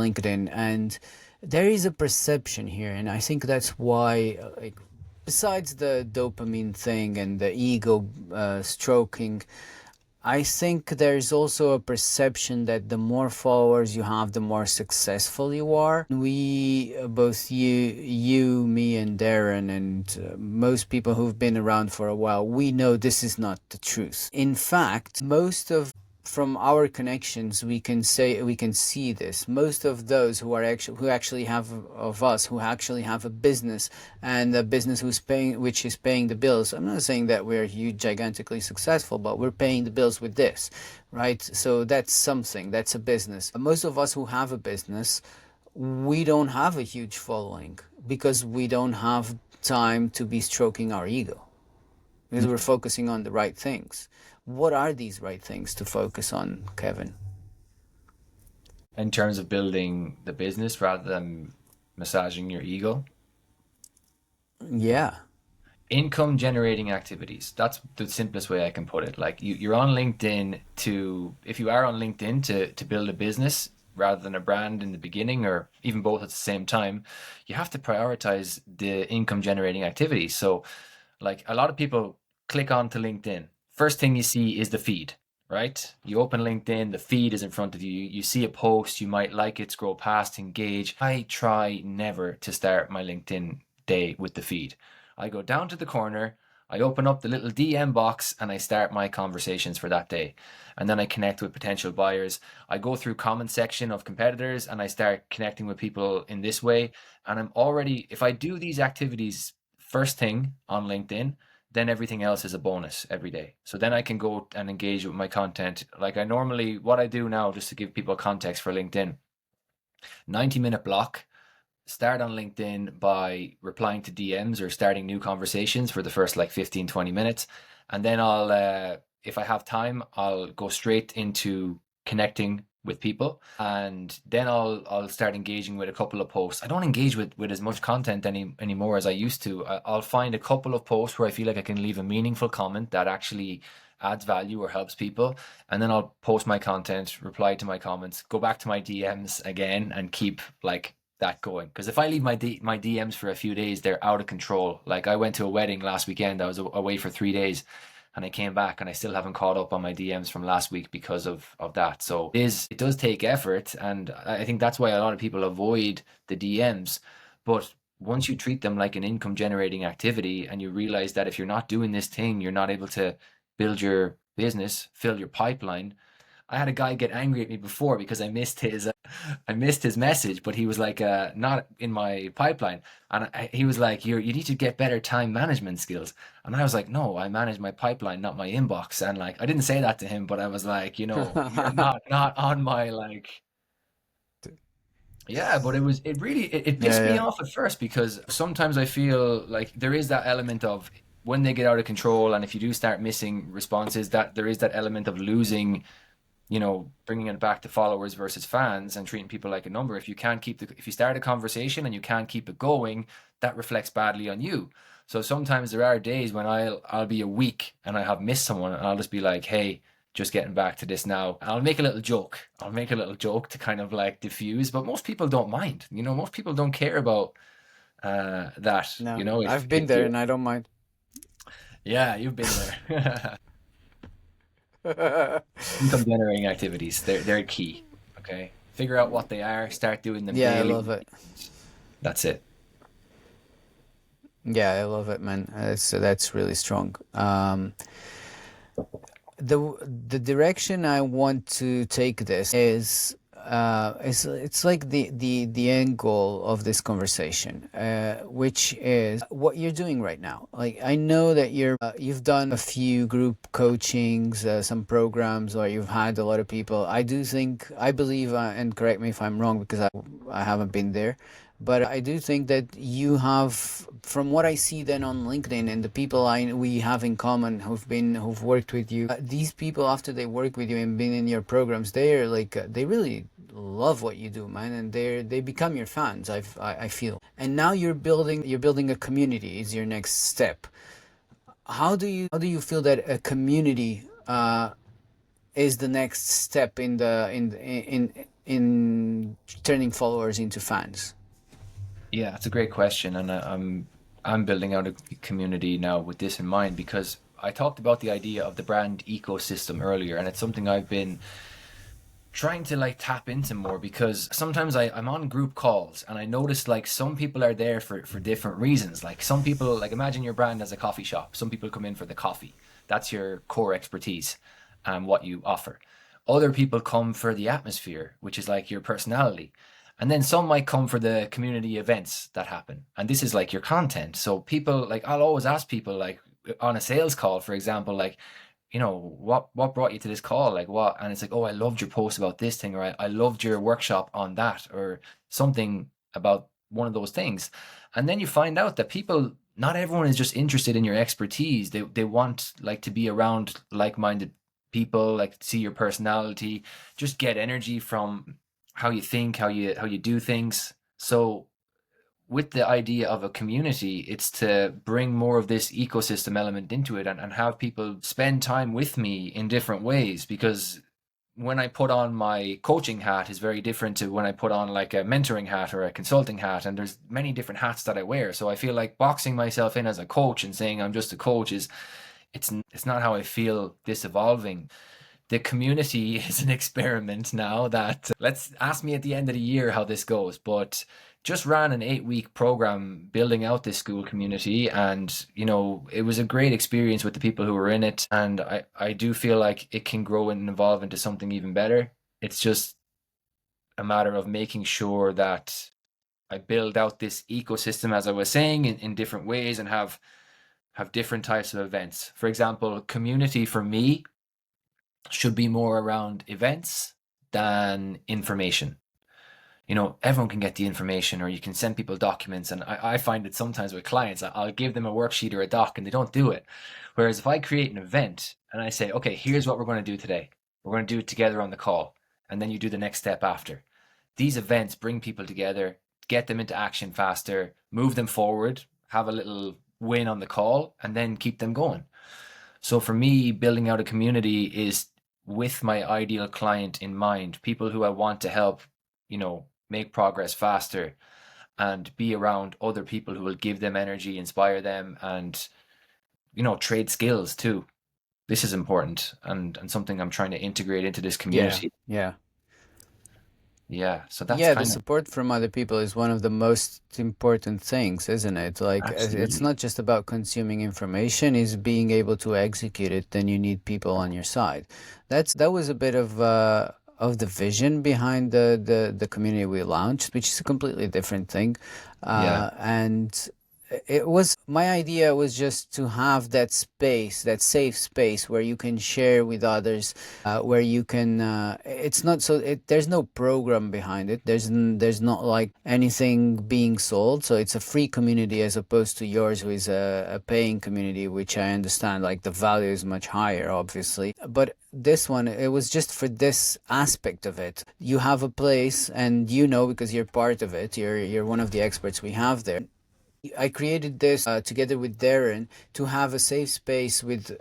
LinkedIn, and there is a perception here, and I think that's why, like, besides the dopamine thing and the ego stroking, I think there's also a perception that the more followers you have, the more successful you are. We, both you, me, and Darren, and most people who've been around for a while, we know this is not the truth. In fact, most of from our connections, we can see this. Most of those who actually have a business, and a business which is paying the bills. I'm not saying that we're huge, gigantically successful, but we're paying the bills with this, right? So that's something. That's a business. Most of us who have a business, we don't have a huge following because we don't have time to be stroking our ego, because we're focusing on the right things. What are these right things to focus on, Kevin? In terms of building the business rather than massaging your ego? Yeah. Income generating activities. That's the simplest way I can put it. Like you're on LinkedIn if you are on LinkedIn to build a business rather than a brand in the beginning, or even both at the same time, you have to prioritize the income generating activities. So like a lot of people click onto LinkedIn. First thing you see is the feed, right? You open LinkedIn, the feed is in front of you. You see a post, you might like it, scroll past, engage. I try never to start my LinkedIn day with the feed. I go down to the corner, I open up the little DM box, and I start my conversations for that day. And then I connect with potential buyers. I go through comment section of competitors and I start connecting with people in this way. And if I do these activities first thing on LinkedIn, then everything else is a bonus every day. So then I can go and engage with my content. Like what I do now, just to give people context for LinkedIn, 90-minute block. Start on LinkedIn by replying to DMs or starting new conversations for the first like 15, 20 minutes. And then if I have time, I'll go straight into connecting with people. And then I'll start engaging with a couple of posts. I don't engage with as much content anymore as I used to. I'll find a couple of posts where I feel like I can leave a meaningful comment that actually adds value or helps people. And then I'll post my content, reply to my comments, go back to my DMs again, and keep like that going. Because if I leave my DMs for a few days, they're out of control. Like I went to a wedding last weekend. I was away for 3 days, and I came back and I still haven't caught up on my DMs from last week because of that. So it does take effort, and I think that's why a lot of people avoid the DMs. But once you treat them like an income generating activity, and you realize that if you're not doing this thing, you're not able to build your business, fill your pipeline. I had a guy get angry at me before because I missed his message, but he was like, not in my pipeline. And he was like, you need to get better time management skills. And I was like, no, I manage my pipeline, not my inbox. And like, I didn't say that to him, but I was like, you're not on my like, yeah, but it pissed me off at first, because sometimes I feel like there is that element of when they get out of control, and if you do start missing responses, that there is that element of losing, bringing it back to followers versus fans and treating people like a number. If you start a conversation and you can't keep it going, that reflects badly on you. So sometimes there are days when I'll be a week and I have missed someone, and I'll just be like, hey, just getting back to this now. I'll make a little joke to kind of like diffuse, but most people don't mind. Most people don't care about that. No, I've been there and I don't mind. Yeah, you've been there. Income generating activities, they're key. Okay, figure out what they are, start doing them daily. I love it. That's it. Yeah, I love it, man. That's really strong. The direction I want to take this is it's like the end goal of this conversation, which is what you're doing right now. Like I know that you've done a few group coachings, some programs, or you've had a lot of people. I believe, and correct me if I'm wrong because I haven't been there. But I do think that you have, from what I see then on LinkedIn and the people we have in common who've worked with you, these people, after they work with you and been in your programs, they're like they really love what you do, man, and they become your fans. I feel. And now you're building a community is your next step. How do you feel that a community is the next step in turning followers into fans? Yeah, that's a great question, and I'm building out a community now with this in mind, because I talked about the idea of the brand ecosystem earlier, and it's something I've been trying to like tap into more, because sometimes I'm on group calls and I notice like some people are there for different reasons. Like some people, like imagine your brand as a coffee shop. Some people come in for the coffee. That's your core expertise and what you offer. Other people come for the atmosphere, which is like your personality. And then some might come for the community events that happen. And this is like your content. So people, like, I'll always ask people, like, on a sales call, for example, like, what brought you to this call? Like, what? And it's like, oh, I loved your post about this thing, or I loved your workshop on that, or something about one of those things. And then you find out that people, not everyone is just interested in your expertise. They want, like, to be around like-minded people, like, see your personality, just get energy from how you think, how you do things. So with the idea of a community, it's to bring more of this ecosystem element into it, and have people spend time with me in different ways, because when I put on my coaching hat is very different to when I put on like a mentoring hat or a consulting hat, and there's many different hats that I wear. So I feel like boxing myself in as a coach and saying I'm just a coach it's not how I feel this evolving. The community is an experiment now that let's ask me at the end of the year how this goes, but just ran an 8-week program building out this school community, and it was a great experience with the people who were in it, and I do feel like it can grow and evolve into something even better. It's just a matter of making sure that I build out this ecosystem, as I was saying, in different ways, and have different types of events. For example, community for me should be more around events than information. Everyone can get the information, or you can send people documents. And I find it sometimes with clients, I'll give them a worksheet or a doc and they don't do it. Whereas if I create an event and I say, okay, here's what we're going to do today. We're going to do it together on the call. And then you do the next step after. These events bring people together, get them into action faster, move them forward, have a little win on the call, and then keep them going. So for me, building out a community is with my ideal client in mind, people who I want to help, make progress faster, and be around other people who will give them energy, inspire them, and, trade skills too. This is important, and something I'm trying to integrate into this community. Yeah. So that's the support from other people is one of the most important things, isn't it? Like, Absolutely. It's not just about consuming information, it's being able to execute it. Then you need people on your side. That was a bit of the vision behind the community we launched, which is a completely different thing. And my idea was just to have that space, that safe space where you can share with others, where you can, it's not there's no program behind it. There's not like anything being sold. So it's a free community as opposed to yours, who is a paying community, which I understand, like the value is much higher, obviously. But this one, it was just for this aspect of it. You have a place, and because you're part of it, you're one of the experts we have there. I created this together with Darren to have a safe space with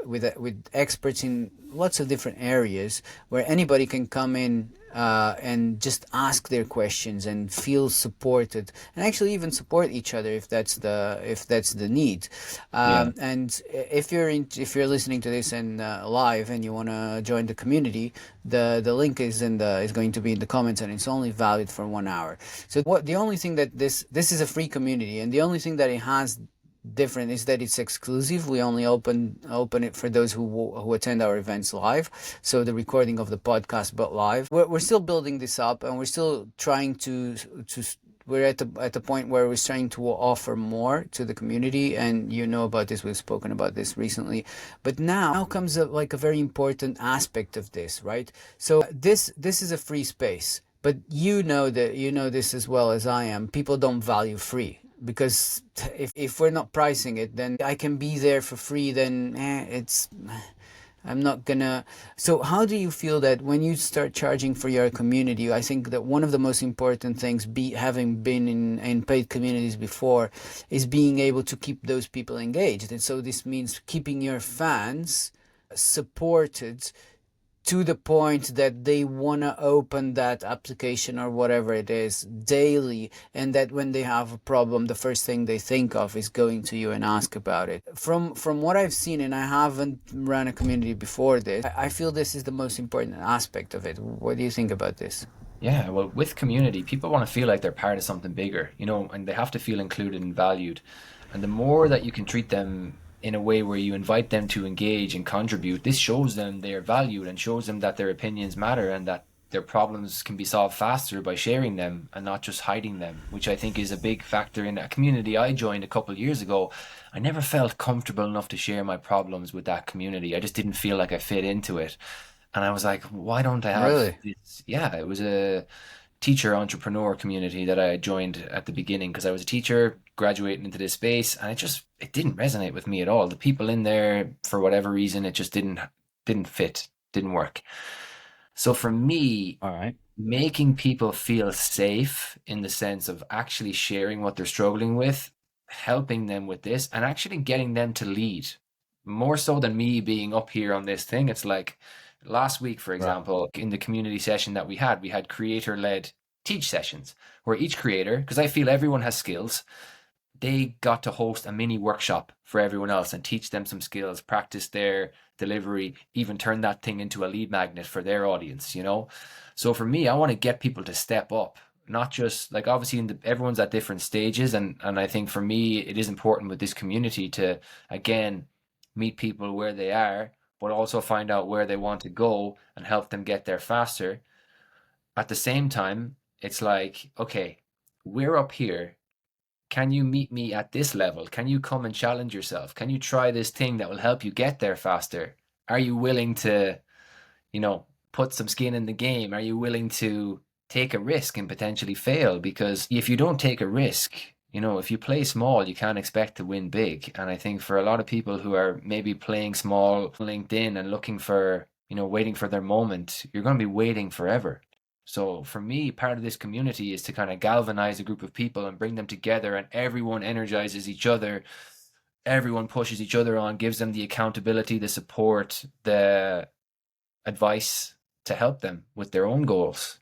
experts in lots of different areas, where anybody can come in and just ask their questions and feel supported, and actually even support each other if that's the need. And if you're listening to this and live, and you want to join the community, the link is going to be in the comments, and it's only valid for 1 hour. So the only thing that this is a free community, and the only thing that it has different is that it's exclusive. We only open it for those who attend our events live. So the recording of the podcast, but live. We're still building this up, and we're still trying to we're at the point where we're trying to offer more to the community, and about this, we've spoken about this recently. But now comes a very important aspect of this, right? So this is a free space, but this as well as I am. People don't value free, because if we're not pricing it, then I can be there for free, then I'm not gonna. So how do you feel that when you start charging for your community? I think that one of the most important things, having been in paid communities before, is being able to keep those people engaged. And so this means keeping your fans supported to the point that they want to open that application or whatever it is daily, and that when they have a problem, the first thing they think of is going to you and ask about it. From what I've seen, and I haven't run a community before this, I feel this is the most important aspect of it. What do you think about this? Yeah, well, with community, people want to feel like they're part of something bigger, and they have to feel included and valued. And the more that you can treat them in a way where you invite them to engage and contribute, this shows them they are valued and shows them that their opinions matter and that their problems can be solved faster by sharing them and not just hiding them, which I think is a big factor in a community I joined a couple of years ago. I never felt comfortable enough to share my problems with that community. I just didn't feel like I fit into it. And I was like, why don't I have Really? this? Yeah, it was a teacher entrepreneur community that I joined at the beginning because I was a teacher graduating into this space, and it didn't resonate with me at all. The people in there, for whatever reason, it just didn't fit, didn't work. So for me, All right. making people feel safe in the sense of actually sharing what they're struggling with, helping them with this, and actually getting them to lead more so than me being up here on this thing. It's like last week, for Right. example, in the community session that we had creator-led teach sessions where each creator, because I feel everyone has skills, they got to host a mini workshop for everyone else and teach them some skills, practice their delivery, even turn that thing into a lead magnet for their audience, you know? So for me, I want to get people to step up, not just like obviously everyone's at different stages. And I think for me, it is important with this community to, again, meet people where they are, but also find out where they want to go and help them get there faster. At the same time, it's like, okay, we're up here. Can you meet me at this level? Can you come and challenge yourself? Can you try this thing that will help you get there faster? Are you willing to, put some skin in the game? Are you willing to take a risk and potentially fail? Because if you don't take a risk, if you play small, you can't expect to win big. And I think for a lot of people who are maybe playing small LinkedIn and looking for, waiting for their moment, you're going to be waiting forever. So for me, part of this community is to kind of galvanize a group of people and bring them together, and everyone energizes each other. Everyone pushes each other on, gives them the accountability, the support, the advice to help them with their own goals,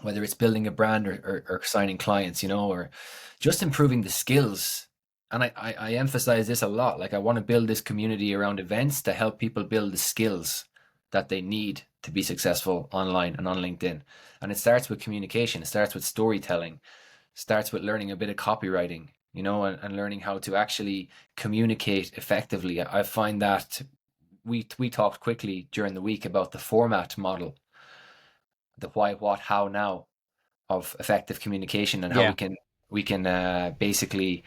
whether it's building a brand or signing clients, or just improving the skills. And I emphasize this a lot. Like I want to build this community around events to help people build the skills that they need to be successful online and on LinkedIn. And it starts with communication. It starts with storytelling. It starts with learning a bit of copywriting, and learning how to actually communicate effectively. I find that we talked quickly during the week about the format model, the why, what, how, now of effective communication, and how we can basically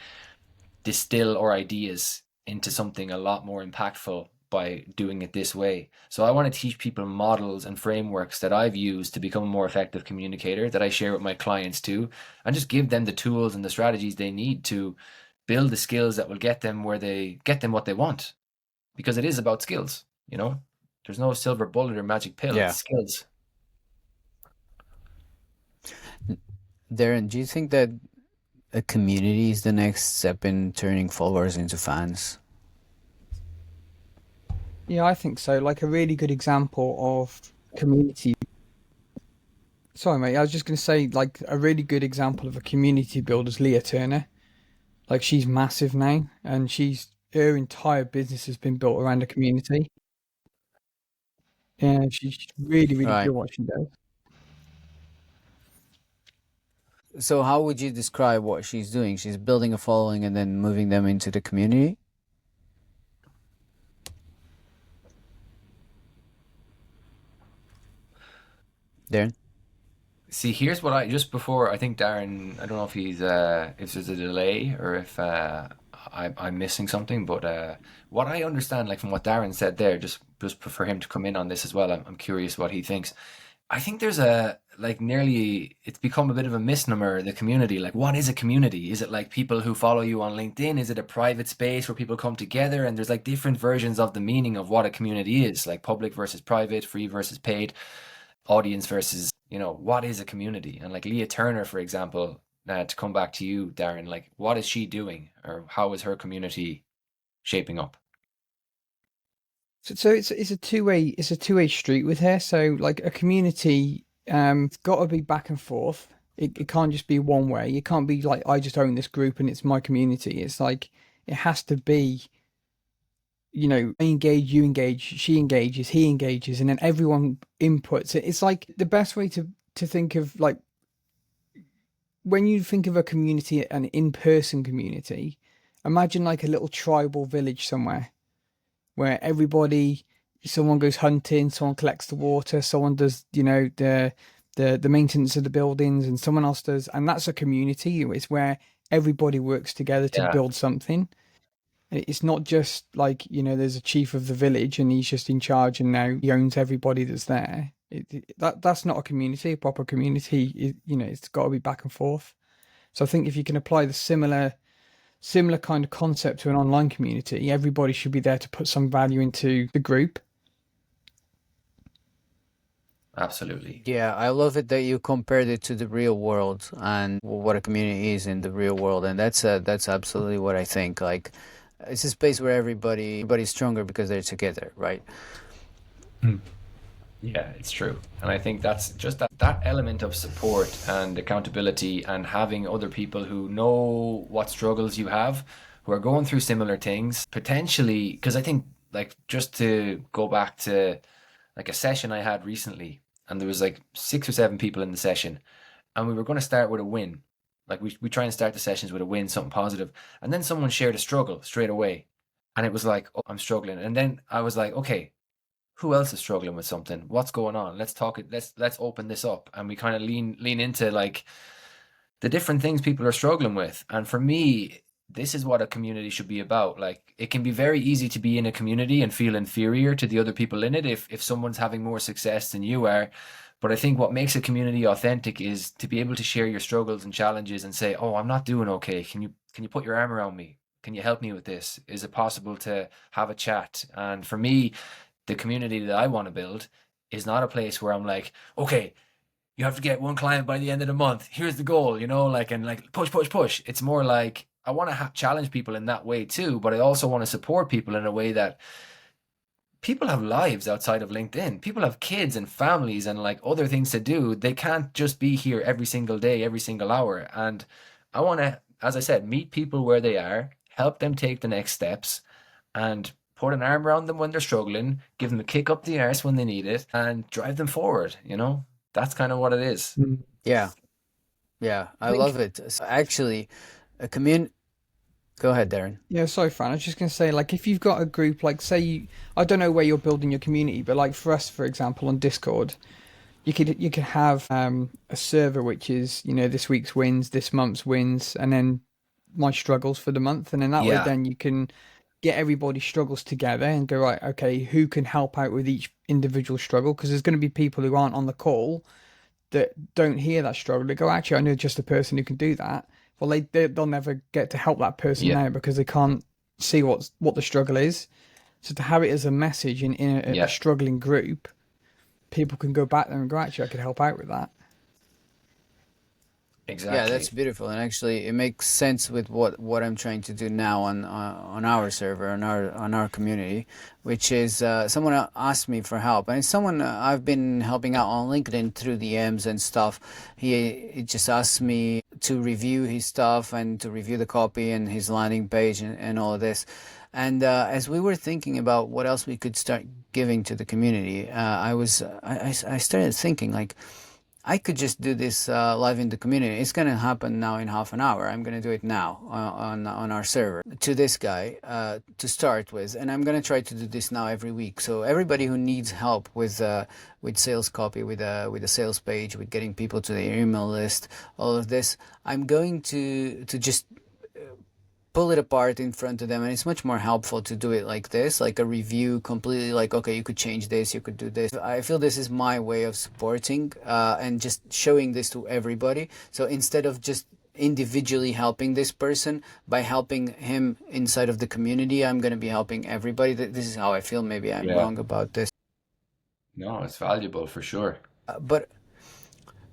distill our ideas into something a lot more impactful by doing it this way. So I want to teach people models and frameworks that I've used to become a more effective communicator, that I share with my clients too, and just give them the tools and the strategies they need to build the skills that will get them what they want. Because it is about skills, There's no silver bullet or magic pill. Yeah. It's skills. Darren, do you think that a community is the next step in turning followers into fans? Yeah, I think so. Like a really good example of community. Sorry, mate. I was just going to say, like, a really good example of a community builder is Leah Turner. Like, she's massive now, and her entire business has been built around a community. Yeah, she's really, really good at what she does. So how would you describe what she's doing? She's building a following and then moving them into the community? Darren? See, here's what just before, I think Darren, I don't know if if there's a delay or if I'm missing something, but what I understand, like from what Darren said there, just for him to come in on this as well, I'm curious what he thinks. I think there's it's become a bit of a misnomer, the community. Like, what is a community? Is it like people who follow you on LinkedIn? Is it a private space where people come together? And there's like different versions of the meaning of what a community is, like public versus private, free versus paid, audience versus, what is a community? And like Leah Turner, for example, to come back to you, Darren, like what is she doing, or how is her community shaping up? So it's a two-way street with her. So like a community, it's got to be back and forth. It can't just be one way. It can't be like I just own this group and it's my community. It's like it has to be, I engage, you engage, she engages, he engages, and then everyone inputs it. It's like the best way to think of, like, when you think of a community, an in-person community, imagine like a little tribal village somewhere where someone goes hunting, someone collects the water, someone does, the maintenance of the buildings, and someone else does, and that's a community. It's where everybody works together to Yeah, build something. It's not just like, there's a chief of the village and he's just in charge and now he owns everybody that's there. That's not a community. A proper community is, it's got to be back and forth. So I think if you can apply the similar kind of concept to an online community, everybody should be there to put some value into the group. absolutely. Yeah, I love it that you compared it to the real world and what a community is in the real world, and that's absolutely what I think. Like, it's a space where everybody's stronger because they're together, right? Yeah, it's true. And I think that's just that element of support and accountability and having other people who know what struggles you have, who are going through similar things, potentially, because I think, like, just to go back to like a session I had recently, and there was like 6 or 7 people in the session, and we were going to start with a win. Like, we try and start the sessions with a win, something positive, and then someone shared a struggle straight away. And it was like, oh, I'm struggling. And then I was like, okay, who else is struggling with something? What's going on? Let's talk it. Let's open this up, and we kind of lean into like the different things people are struggling with. And for me, this is what a community should be about. Like, it can be very easy to be in a community and feel inferior to the other people in it if someone's having more success than you are. But I think what makes a community authentic is to be able to share your struggles and challenges and say, "Oh, I'm not doing okay. Can you put your arm around me? Can you help me with this? Is it possible to have a chat?" And for me, the community that I want to build is not a place where I'm like, okay, you have to get 1 client by the end of the month. Here's the goal, like, and like push, push, push. It's more like I want to challenge people in that way too, but I also want to support people in a way that people have lives outside of LinkedIn. People have kids and families and like other things to do. They can't just be here every single day, every single hour. And I want to, as I said, meet people where they are, help them take the next steps, and put an arm around them when they're struggling, give them a kick up the arse when they need it, and drive them forward. That's kind of what it is. Yeah, yeah, I love it. So actually, a community. Go ahead, Darren. Yeah, sorry, Fran. I was just going to say, like, if you've got a group, like, I don't know where you're building your community, but like for us, for example, on Discord, you could have a server which is, this week's wins, this month's wins, and then my struggles for the month, and then that way, Yeah. then you can get everybody's struggles together and go, right, okay, who can help out with each individual struggle? Because there's going to be people who aren't on the call that don't hear that struggle. They go, actually, I know just a person who can do that. Well, they'll never get to help that person Yeah. now because they can't see what the struggle is. So to have it as a message in Yeah. a struggling group, people can go back there and go, actually, I could help out with that. Exactly. Yeah, that's beautiful, and actually, it makes sense with what I'm trying to do now on our server, on our community, which is someone asked me for help, and it's someone I've been helping out on LinkedIn through DMs and stuff. He just asked me to review his stuff and to review the copy and his landing page and all of this. And as we were thinking about what else we could start giving to the community, I started thinking like, I could just do this live in the community. It's going to happen now in half an hour. I'm going to do it now on our server to this guy to start with, and I'm going to try to do this now every week. So everybody who needs help with sales copy, with a sales page, with getting people to their email list, all of this, I'm going to just pull it apart in front of them, and it's much more helpful to do it like this, like a review, completely like, okay, you could change this, you could do this. I feel this is my way of supporting and just showing this to everybody. So instead of just individually helping this person, by helping him inside of the community, I'm going to be helping everybody. This is how I feel. Maybe I'm wrong about this. No, it's valuable for sure. But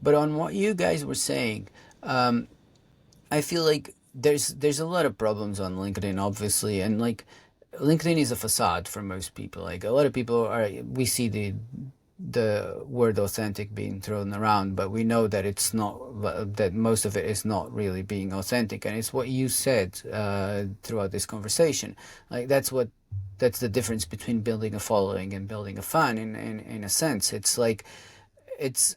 on what you guys were saying, I feel like there's a lot of problems on LinkedIn, obviously, and like LinkedIn is a facade for most people. Like a lot of people we see the word authentic being thrown around, but we know that it's not, that most of it is not really being authentic. And it's what you said throughout this conversation. Like that's the difference between building a following and building a fan in a sense. It's like, it's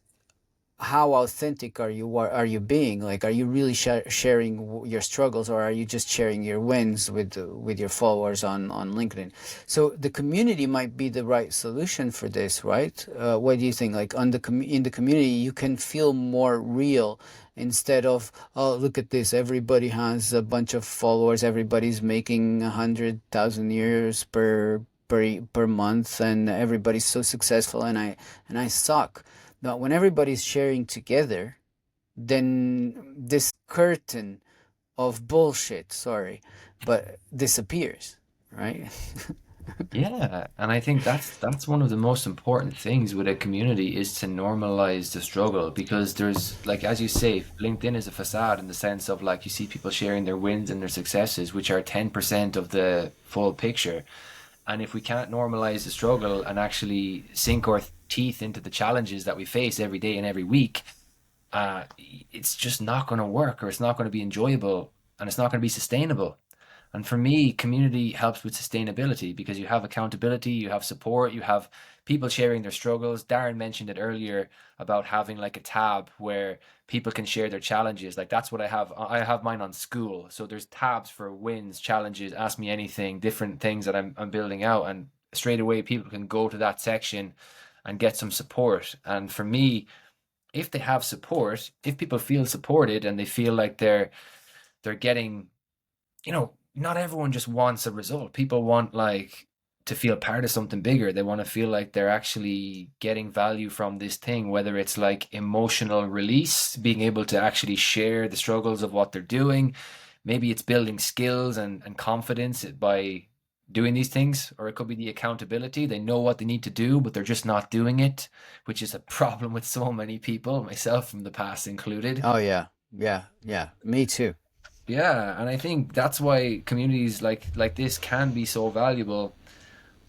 how authentic are you? Are you being? Like, are you really sharing your struggles, or are you just sharing your wins with your followers on LinkedIn? So the community might be the right solution for this, right? What do you think? Like, in the community, you can feel more real instead of, oh, look at this, everybody has a bunch of followers, everybody's making 100,000 euros per month, and everybody's so successful, and I suck. Now, when everybody's sharing together, then this curtain of bullshit, sorry, but disappears, right? Yeah, and I think that's one of the most important things with a community is to normalize the struggle because there's like as you say, LinkedIn is a facade in the sense of like you see people sharing their wins and their successes, which are 10% of the full picture. And if we can't normalize the struggle and actually sink our teeth into the challenges that we face every day and every week, it's just not going to work or it's not going to be enjoyable and it's not going to be sustainable. And for me, community helps with sustainability because you have accountability, you have support, you have people sharing their struggles. Darren mentioned it earlier about having like a tab where people can share their challenges. Like that's what I have. I have mine on school. So there's tabs for wins, challenges, ask me anything, different things that I'm building out. And straight away, people can go to that section and get some support. And for me, if they have support, if people feel supported and they feel like they're getting, not everyone just wants a result. People want like to feel part of something bigger. They want to feel like they're actually getting value from this thing, whether it's like emotional release, being able to actually share the struggles of what they're doing. Maybe it's building skills and confidence by doing these things, or it could be the accountability. They know what they need to do, but they're just not doing it, which is a problem with so many people, myself from the past included. Oh yeah, yeah, yeah. Me too. Yeah, and I think that's why communities like this can be so valuable,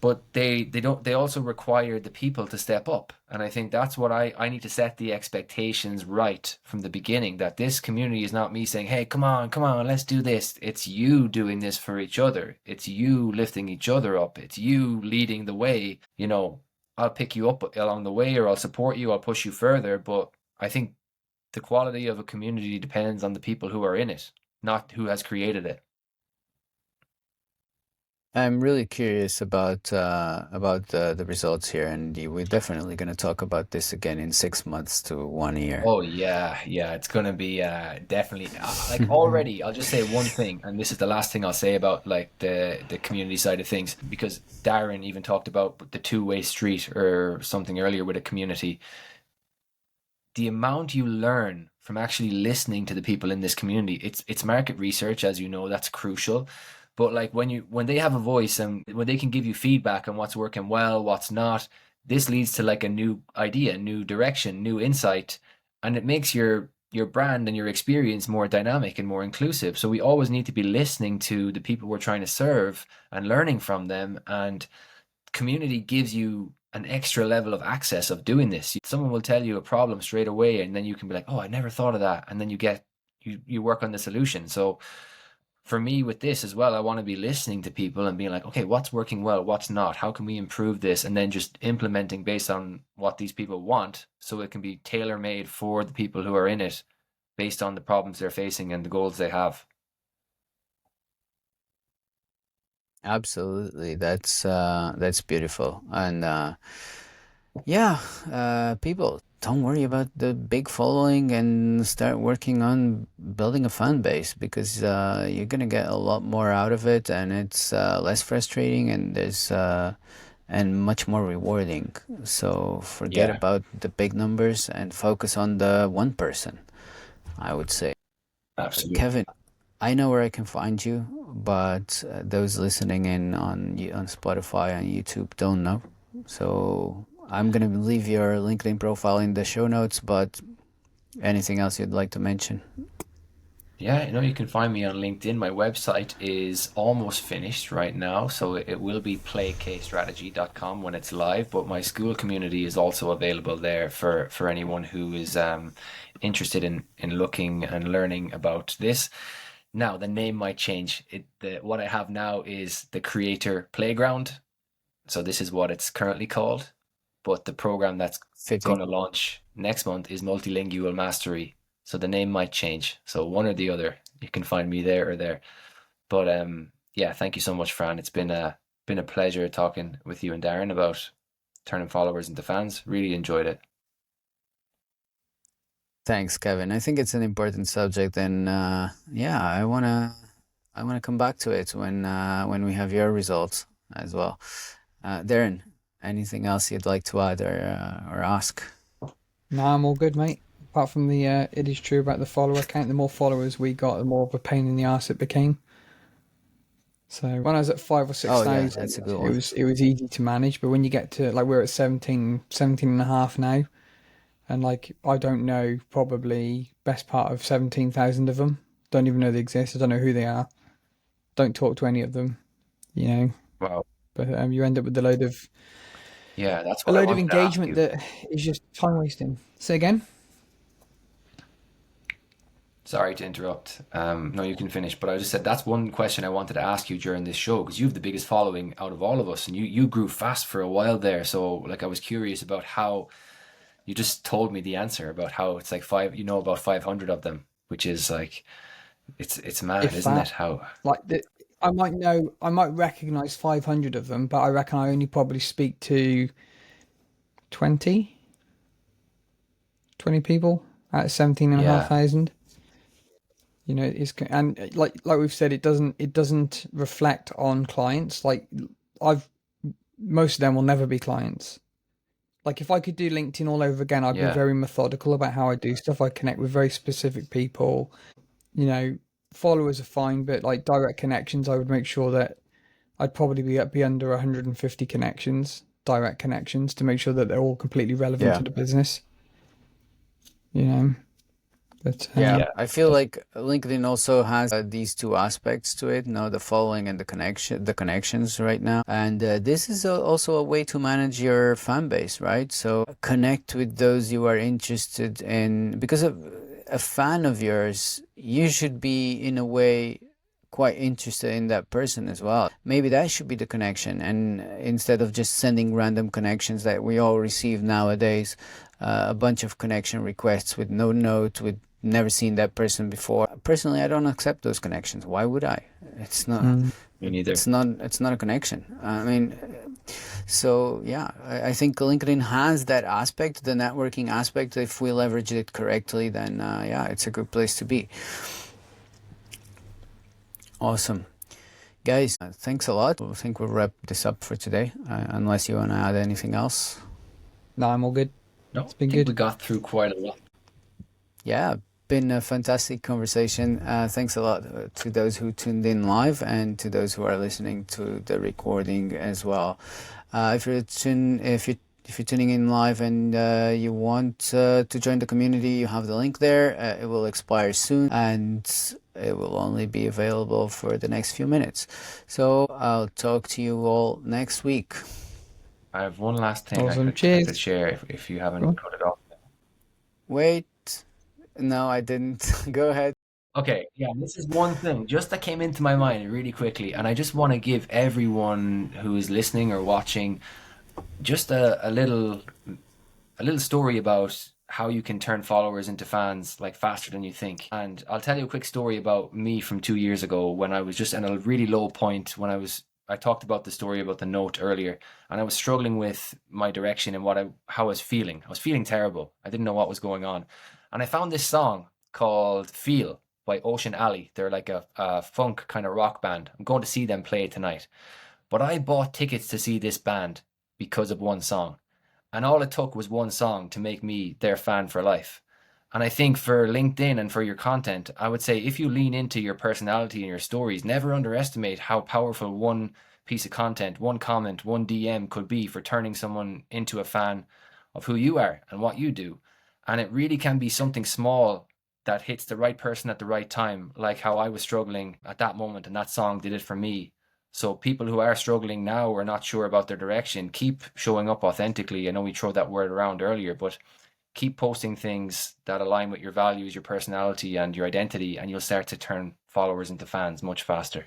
but they also require the people to step up. And I think that's what I need to set the expectations right from the beginning, that this community is not me saying, "Hey, come on, let's do this." It's you doing this for each other. It's you lifting each other up. It's you leading the way. I'll pick you up along the way or I'll support you, I'll push you further, but I think the quality of a community depends on the people who are in it, not who has created it. I'm really curious about the results here, and we're definitely going to talk about this again in 6 months to 1 year. Oh yeah, yeah, it's gonna be definitely like already. I'll just say one thing, and this is the last thing I'll say about like the community side of things, because Darren even talked about the two-way street or something earlier with a community. The amount you learn from actually listening to the people in this community, it's market research, as you know, that's crucial. But like when they have a voice and when they can give you feedback on what's working well, what's not, this leads to like a new idea, new direction, new insight, and it makes your brand and your experience more dynamic and more inclusive. So we always need to be listening to the people we're trying to serve and learning from them. And community gives you an extra level of access of doing this. Someone will tell you a problem straight away, and then you can be like, "Oh, I never thought of that," and then you work on the solution. So for me with this as well, I want to be listening to people and being like, okay, what's working well, what's not, how can we improve this, and then just implementing based on what these people want, so it can be tailor made for the people who are in it, based on the problems they're facing and the goals they have. Absolutely, that's beautiful, and yeah, people, don't worry about the big following and start working on building a fan base, because you're gonna get a lot more out of it, and it's less frustrating, and there's and much more rewarding. So forget Yeah, about the big numbers and focus on the one person, I would say. absolutely. Kevin, I know where I can find you, but those listening in on Spotify and YouTube don't know. So I'm gonna leave your LinkedIn profile in the show notes, but anything else you'd like to mention? Yeah, you can find me on LinkedIn. My website is almost finished right now, so it will be playkstrategy.com when it's live, but my school community is also available there for anyone who is interested in looking and learning about this. Now, the name might change. What I have now is the Creator Playground. So this is what it's currently called. but the program that's Fitting. going to launch next month is Multilingual Mastery. So the name might change. So one or the other, you can find me there or there. But yeah, thank you so much, Fran. It's been a pleasure talking with you and Darren about turning followers into fans. Really enjoyed it. Thanks, Kevin. I think it's an important subject, and yeah, I wanna come back to it when we have your results as well. Darren, anything else you'd like to add or ask? No, I'm all good, mate. Apart from the, it is true about the follower count. The more followers we got, the more of a pain in the arse it became. So when I was at 5 or 6,000, that's a good one. it was easy to manage. But when you get to, like, we're at 17 and a half now, and like I don't know probably best part of 17,000 of them. Don't even know they exist. I don't know who they are. Don't talk to any of them. You know. Wow. But you end up with a load of that's what a I load of wanted to ask engagement you. that is just time wasting. Say again. Sorry to interrupt. No, you can finish. But I just said that's one question I wanted to ask you during this show, because you have the biggest following out of all of us, and you grew fast for a while there. So like I was curious about how you just told me the answer about how it's like about 500 of them, which is like it's mad, If isn't that, it? How like, I might recognize 500 of them, but I reckon I only probably speak to 20 people out of 17,500. You know, and like we've said, it doesn't reflect on clients. Like most of them will never be clients. Like if I could do LinkedIn all over again, I'd be yeah, very methodical about how I do stuff. I connect with very specific people. You know, followers are fine, but like direct connections, I would make sure that I'd probably be under 150 connections, direct connections, to make sure that they're all completely relevant to the business. You know, but Yeah, I feel like LinkedIn also has these two aspects to it, the following and the connections right now. And this is also a way to manage your fan base, right? So connect with those you are interested in, because a fan of yours, you should be in a way quite interested in that person as well. Maybe that should be the connection, and instead of just sending random connections that we all receive nowadays, a bunch of connection requests with no note, with never seen that person before. Personally, I don't accept those connections. Why would I? It's not. me neither. It's not. It's not a connection. I mean, so yeah, I think LinkedIn has that aspect, the networking aspect. If we leverage it correctly, then yeah, it's a good place to be. Awesome. Guys, thanks a lot. I think we'll wrap this up for today, unless you want to add anything else. No, I'm all good. No, It's been I think good. we got through quite a lot. Yeah, been a fantastic conversation. Thanks a lot to those who tuned in live and to those who are listening to the recording as well. If you're tuning in live and you want to join the community, you have the link there. It will expire soon, and it will only be available for the next few minutes. So I'll talk to you all next week. I have one last thing Awesome. I could share if you haven't cut it off. Wait, no, I didn't. Go ahead. Okay, yeah, this is one thing just that came into my mind really quickly, and I just want to give everyone who is listening or watching just a little story about how you can turn followers into fans like faster than you think. And I'll tell you a quick story about me from 2 years ago when I was just in a really low point. I talked about the story about the note earlier, and I was struggling with my direction and how I was feeling. I was feeling terrible. I didn't know what was going on, and I found this song called "Feel" by Ocean Alley. They're like a funk kind of rock band. I'm going to see them play tonight, but I bought tickets to see this band because of one song. And all it took was one song to make me their fan for life. And I think for LinkedIn and for your content, I would say if you lean into your personality and your stories, never underestimate how powerful one piece of content, one comment, one DM could be for turning someone into a fan of who you are and what you do. And it really can be something small that hits the right person at the right time, like how I was struggling at that moment, and that song did it for me. So people who are struggling now or not sure about their direction, keep showing up authentically. I know we threw that word around earlier, but keep posting things that align with your values, your personality, and your identity, and you'll start to turn followers into fans much faster.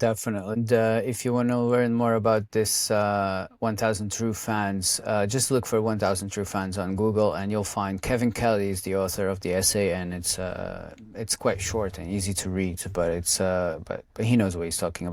Definitely. And if you want to learn more about this 1000 True Fans, just look for 1000 True Fans on Google, and you'll find Kevin Kelly is the author of the essay, and it's quite short and easy to read, but but he knows what he's talking about.